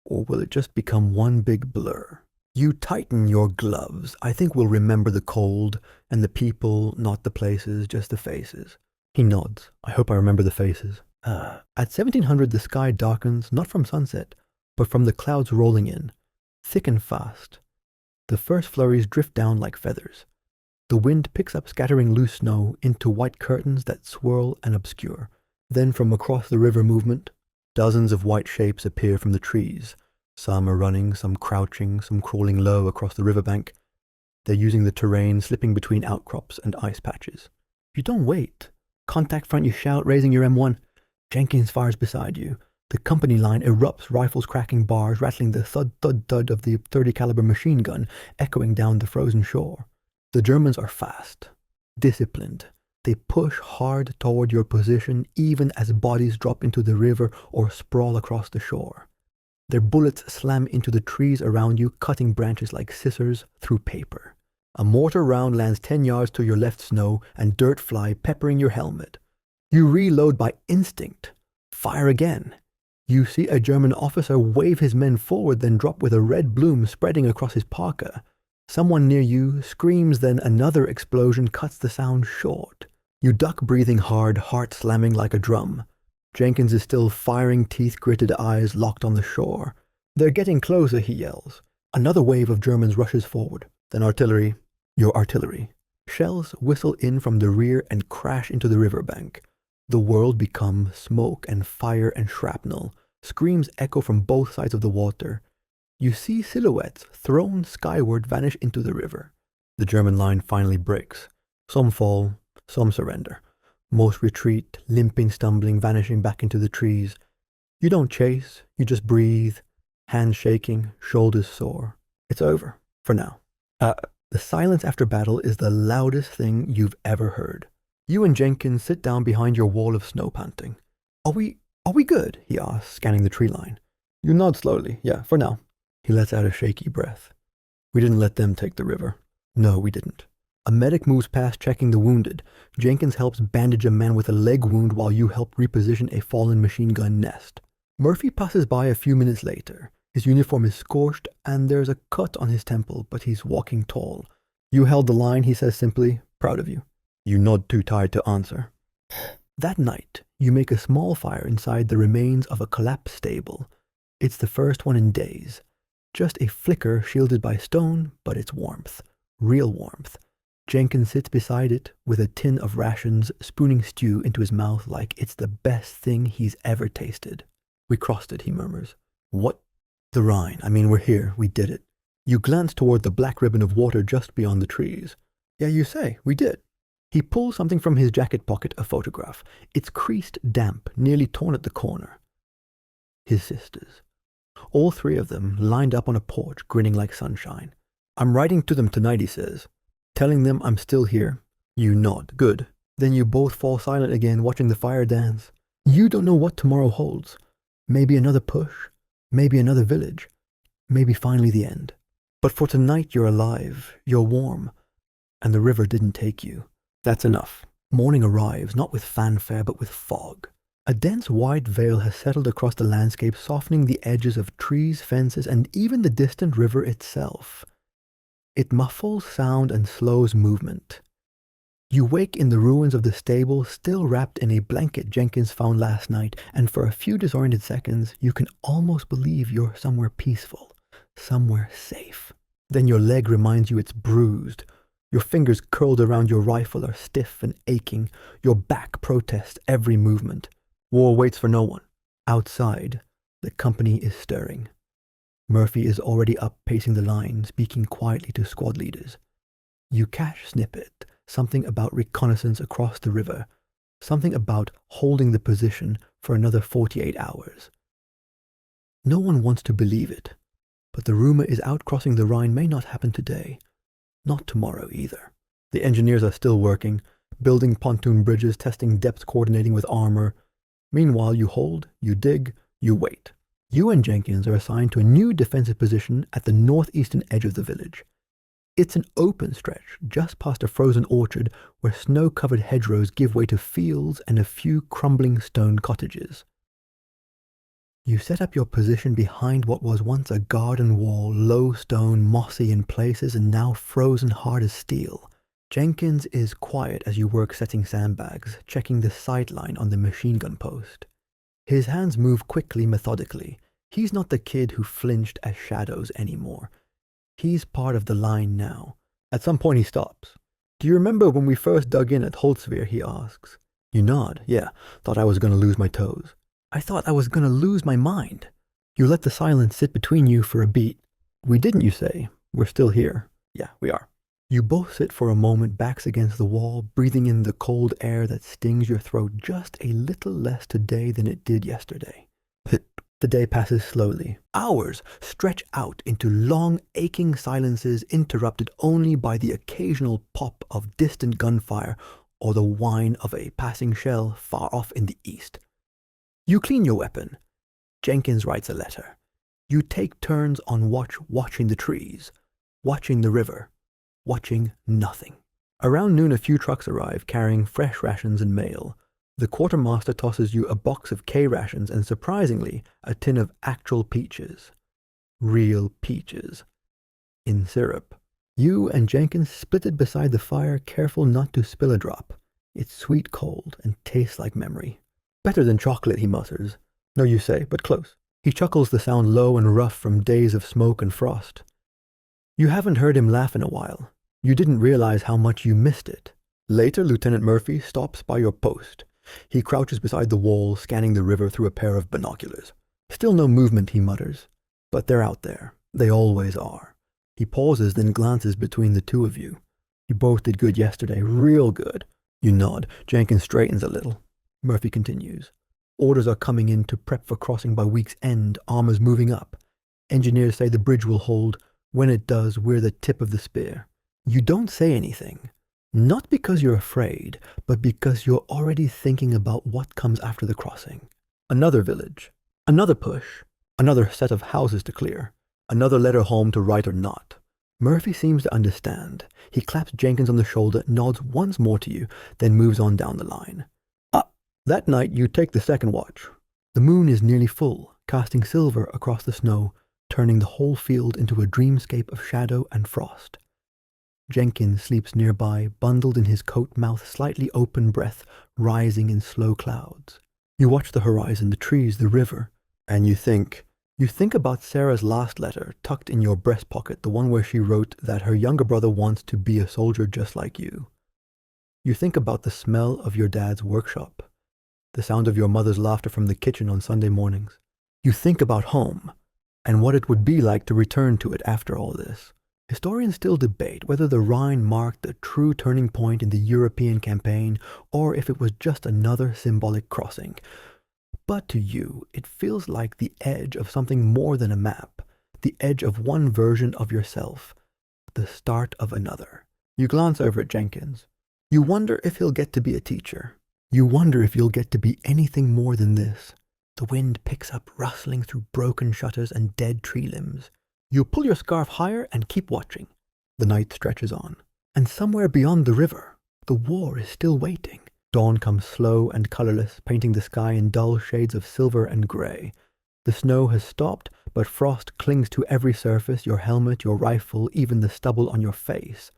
Or will it just become one big blur? You tighten your gloves. I think we'll remember the cold, and the people, not the places, just the faces. He nods. I hope I remember the faces. At 1700 the sky darkens, not from sunset, but from the clouds rolling in, thick and fast. The first flurries drift down like feathers. The wind picks up scattering loose snow into white curtains that swirl and obscure. Then from across the river movement, dozens of white shapes appear from the trees. Some are running, some crouching, some crawling low across the riverbank. They're using the terrain, slipping between outcrops and ice patches. You don't wait. Contact front, you shout, raising your M1. Jenkins fires beside you. The company line erupts, rifles cracking bars, rattling the thud-thud-thud of the .30 caliber machine gun, echoing down the frozen shore. The Germans are fast, disciplined. They push hard toward your position even as bodies drop into the river or sprawl across the shore. Their bullets slam into the trees around you, cutting branches like scissors through paper. A mortar round lands 10 yards to your left snow, and dirt fly peppering your helmet. You reload by instinct. Fire again. You see a German officer wave his men forward, then drop with a red bloom spreading across his parka. Someone near you screams, then another explosion cuts the sound short. You duck, breathing hard, heart slamming like a drum. Jenkins is still firing, teeth gritted, eyes locked on the shore. They're getting closer, he yells. Another wave of Germans rushes forward. Then artillery. Your artillery. Shells whistle in from the rear and crash into the riverbank. The world becomes smoke and fire and shrapnel. Screams echo from both sides of the water. You see silhouettes thrown skyward vanish into the river. The German line finally breaks. Some fall, some surrender. Most retreat, limping, stumbling, vanishing back into the trees. You don't chase, you just breathe, hands shaking, shoulders sore. It's over, for now. The silence after battle is the loudest thing you've ever heard. You and Jenkins sit down behind your wall of snow, panting. Are we good? He asks, scanning the tree line. You nod slowly. Yeah, for now. He lets out a shaky breath. We didn't let them take the river. No, we didn't. A medic moves past checking the wounded. Jenkins helps bandage a man with a leg wound while you help reposition a fallen machine gun nest. Murphy passes by a few minutes later. His uniform is scorched and there's a cut on his temple, but he's walking tall. You held the line, he says simply. Proud of you. You nod, too tired to answer. That night, you make a small fire inside the remains of a collapsed stable. It's the first one in days. Just a flicker shielded by stone, but it's warmth. Real warmth. Jenkins sits beside it with a tin of rations, spooning stew into his mouth like it's the best thing he's ever tasted. We crossed it, he murmurs. What? The Rhine. I mean, we're here. We did it. You glance toward the black ribbon of water just beyond the trees. Yeah, you say. We did. He pulls something from his jacket pocket, a photograph. It's creased, damp, nearly torn at the corner. His sisters. All three of them lined up on a porch, grinning like sunshine. I'm writing to them tonight, he says. Telling them I'm still here. You nod. Good. Then you both fall silent again, watching the fire dance. You don't know what tomorrow holds. Maybe another push. Maybe another village. Maybe finally the end. But for tonight you're alive. You're warm. And the river didn't take you. That's enough. Morning arrives, not with fanfare, but with fog. A dense white veil has settled across the landscape, softening the edges of trees, fences, and even the distant river itself. It muffles sound and slows movement. You wake in the ruins of the stable, still wrapped in a blanket Jenkins found last night, and for a few disoriented seconds, you can almost believe you're somewhere peaceful, somewhere safe. Then your leg reminds you it's bruised. Your fingers curled around your rifle are stiff and aching. Your back protests every movement. War waits for no one. Outside, the company is stirring. Murphy is already up pacing the line, speaking quietly to squad leaders. You catch snippet, something about reconnaissance across the river, something about holding the position for another 48 hours. No one wants to believe it, but the rumor is outcrossing the Rhine may not happen today, not tomorrow either. The engineers are still working, building pontoon bridges, testing depths, coordinating with armor. Meanwhile, you hold, you dig, you wait. You and Jenkins are assigned to a new defensive position at the northeastern edge of the village. It's an open stretch, just past a frozen orchard where snow-covered hedgerows give way to fields and a few crumbling stone cottages. You set up your position behind what was once a garden wall, low stone, mossy in places, and now frozen hard as steel. Jenkins is quiet as you work setting sandbags, checking the sight line on the machine gun post. His hands move quickly, methodically. He's not the kid who flinched as shadows anymore. He's part of the line now. At some point he stops. Do you remember when we first dug in at Holtzwehr, he asks. You nod. Yeah, thought I was going to lose my toes. I thought I was going to lose my mind. You let the silence sit between you for a beat. We didn't, you say. We're still here. Yeah, we are. You both sit for a moment, backs against the wall, breathing in the cold air that stings your throat just a little less today than it did yesterday. The day passes slowly. Hours stretch out into long, aching silences interrupted only by the occasional pop of distant gunfire or the whine of a passing shell far off in the east. You clean your weapon. Jenkins writes a letter. You take turns on watch, watching the trees, watching the river, watching nothing. Around noon, a few trucks arrive carrying fresh rations and mail. The quartermaster tosses you a box of K rations and, surprisingly, a tin of actual peaches. Real peaches. In syrup. You and Jenkins split it beside the fire, careful not to spill a drop. It's sweet cold and tastes like memory. Better than chocolate, he mutters. No, you say, but close. He chuckles, the sound low and rough from days of smoke and frost. You haven't heard him laugh in a while. You didn't realize how much you missed it. Later, Lieutenant Murphy stops by your post. He crouches beside the wall, scanning the river through a pair of binoculars. Still no movement, he mutters. But they're out there. They always are. He pauses, then glances between the two of you. You both did good yesterday, real good. You nod. Jenkins straightens a little. Murphy continues. Orders are coming in to prep for crossing by week's end, armors moving up. Engineers say the bridge will hold. When it does, we're the tip of the spear. You don't say anything. Not because you're afraid, but because you're already thinking about what comes after the crossing. Another village. Another push. Another set of houses to clear. Another letter home to write or not. Murphy seems to understand. He claps Jenkins on the shoulder, nods once more to you, then moves on down the line. That night you take the second watch. The moon is nearly full, casting silver across the snow, turning the whole field into a dreamscape of shadow and frost. Jenkins sleeps nearby, bundled in his coat, mouth slightly open, breath rising in slow clouds. You watch the horizon, the trees, the river, and you think about Sarah's last letter, tucked in your breast pocket, the one where she wrote that her younger brother wants to be a soldier just like you. You think about the smell of your dad's workshop, the sound of your mother's laughter from the kitchen on Sunday mornings. You think about home, and what it would be like to return to it after all this. Historians still debate whether the Rhine marked the true turning point in the European campaign, or if it was just another symbolic crossing. But to you, it feels like the edge of something more than a map, the edge of one version of yourself, the start of another. You glance over at Jenkins. You wonder if he'll get to be a teacher. You wonder if you'll get to be anything more than this. The wind picks up, rustling through broken shutters and dead tree limbs. You pull your scarf higher and keep watching. The night stretches on. And somewhere beyond the river, the war is still waiting. Dawn comes slow and colorless, painting the sky in dull shades of silver and gray. The snow has stopped, but frost clings to every surface, your helmet, your rifle, even the stubble on your face.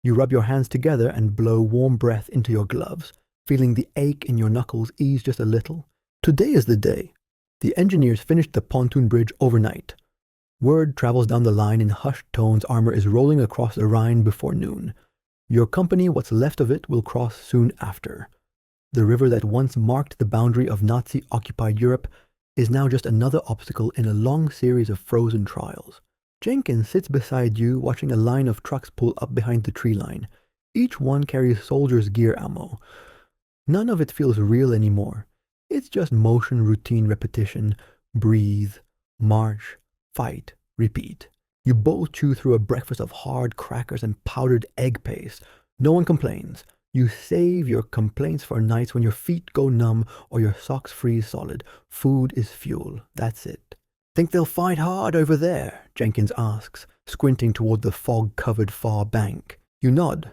You rub your hands together and blow warm breath into your gloves, feeling the ache in your knuckles ease just a little. Today is the day. The engineers finished the pontoon bridge overnight. Word travels down the line in hushed tones. Armor is rolling across the Rhine before noon. Your company, what's left of it, will cross soon after. The river that once marked the boundary of Nazi-occupied Europe is now just another obstacle in a long series of frozen trials. Jenkins sits beside you, watching a line of trucks pull up behind the tree line. Each one carries soldiers' gear ammo. None of it feels real anymore. It's just motion, routine, repetition, breathe, march, fight, repeat. You both chew through a breakfast of hard crackers and powdered egg paste. No one complains. You save your complaints for nights when your feet go numb or your socks freeze solid. Food is fuel. That's it. Think they'll fight hard over there? Jenkins asks, squinting toward the fog-covered far bank. You nod.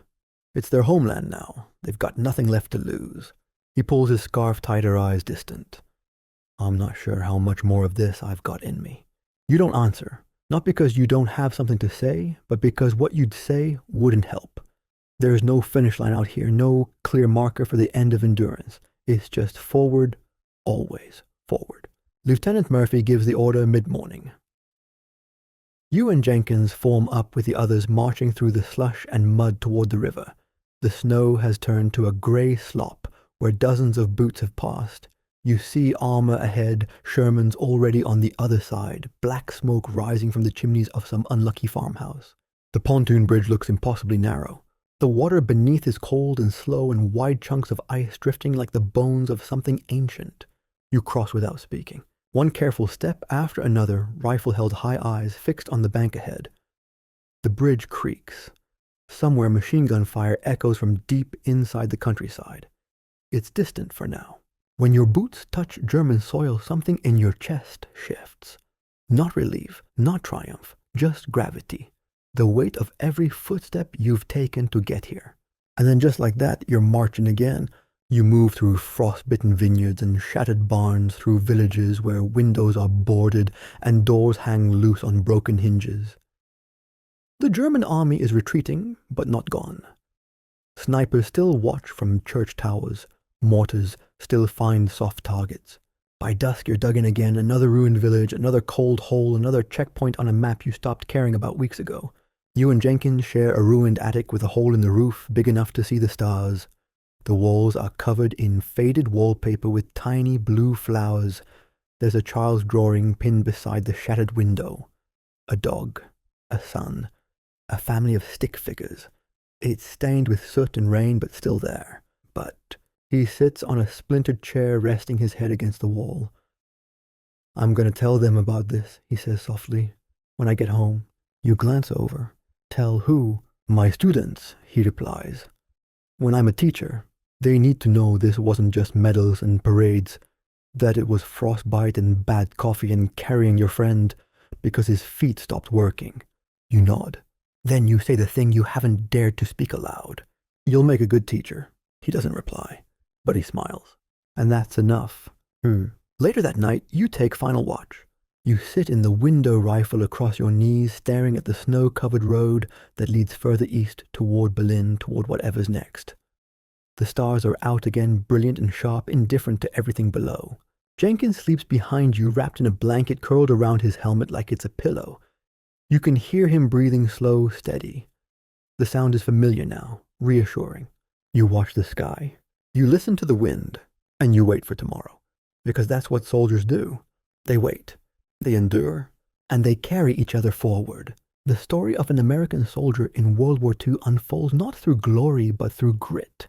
It's their homeland now. They've got nothing left to lose. He pulls his scarf tighter, eyes distant. I'm not sure how much more of this I've got in me. You don't answer. Not because you don't have something to say, but because what you'd say wouldn't help. There's no finish line out here, no clear marker for the end of endurance. It's just forward, always forward. Lieutenant Murphy gives the order mid-morning. You and Jenkins form up with the others, marching through the slush and mud toward the river. The snow has turned to a grey slop where dozens of boots have passed. You see armor ahead, Sherman's already on the other side, black smoke rising from the chimneys of some unlucky farmhouse. The pontoon bridge looks impossibly narrow. The water beneath is cold and slow, and wide chunks of ice drifting like the bones of something ancient. You cross without speaking. One careful step after another, rifle held high, eyes fixed on the bank ahead. The bridge creaks. Somewhere machine gun fire echoes from deep inside the countryside. It's distant for now. When your boots touch German soil, something in your chest shifts. Not relief, not triumph, just gravity. The weight of every footstep you've taken to get here. And then just like that, you're marching again. You move through frost-bitten vineyards and shattered barns, through villages where windows are boarded and doors hang loose on broken hinges. The German army is retreating, but not gone. Snipers still watch from church towers. Mortars still find soft targets. By dusk, you're dug in again, another ruined village, another cold hole, another checkpoint on a map you stopped caring about weeks ago. You and Jenkins share a ruined attic with a hole in the roof big enough to see the stars. The walls are covered in faded wallpaper with tiny blue flowers. There's a child's drawing pinned beside the shattered window. A dog, a sun, a family of stick figures. It's stained with soot and rain, but still there. But he sits on a splintered chair, resting his head against the wall. I'm going to tell them about this, he says softly. When I get home. You glance over. Tell who? My students, he replies. When I'm a teacher, they need to know this wasn't just medals and parades. That it was frostbite and bad coffee and carrying your friend because his feet stopped working. You nod. Then you say the thing you haven't dared to speak aloud. You'll make a good teacher. He doesn't reply, but he smiles. And that's enough. Later that night, you take final watch. You sit in the window rifle across your knees, staring at the snow-covered road that leads further east toward Berlin, toward whatever's next. The stars are out again, brilliant and sharp, indifferent to everything below. Jenkins sleeps behind you, wrapped in a blanket curled around his helmet like it's a pillow. You can hear him breathing slow, steady. The sound is familiar now, reassuring. You watch the sky. You listen to the wind, and you wait for tomorrow. Because that's what soldiers do. They wait. They endure, and they carry each other forward. The story of an American soldier in World War II unfolds not through glory, but through grit.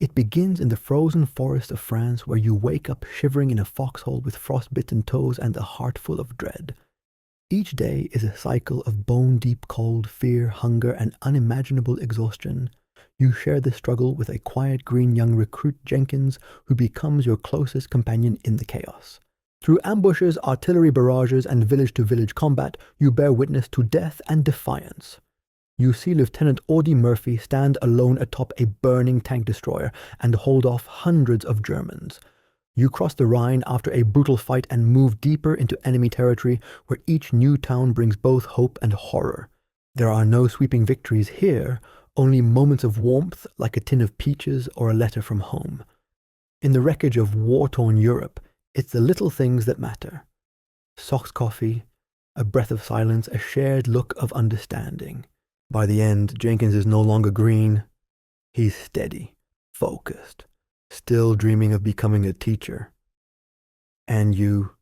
It begins in the frozen forest of France, where you wake up shivering in a foxhole with frostbitten toes and a heart full of dread. Each day is a cycle of bone-deep cold, fear, hunger, and unimaginable exhaustion. You share this struggle with a quiet green young recruit, Jenkins, who becomes your closest companion in the chaos. Through ambushes, artillery barrages, and village-to-village combat, you bear witness to death and defiance. You see Lieutenant Audie Murphy stand alone atop a burning tank destroyer and hold off hundreds of Germans. You cross the Rhine after a brutal fight and move deeper into enemy territory, where each new town brings both hope and horror. There are no sweeping victories here, only moments of warmth like a tin of peaches or a letter from home. In the wreckage of war-torn Europe, it's the little things that matter. Sox coffee, a breath of silence, a shared look of understanding. By the end, Jenkins is no longer green. He's steady, focused, still dreaming of becoming a teacher. And you're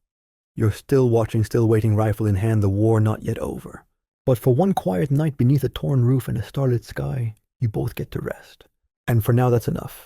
still watching, still waiting, rifle in hand, the war not yet over. But for one quiet night beneath a torn roof and a starlit sky, you both get to rest. And for now, that's enough.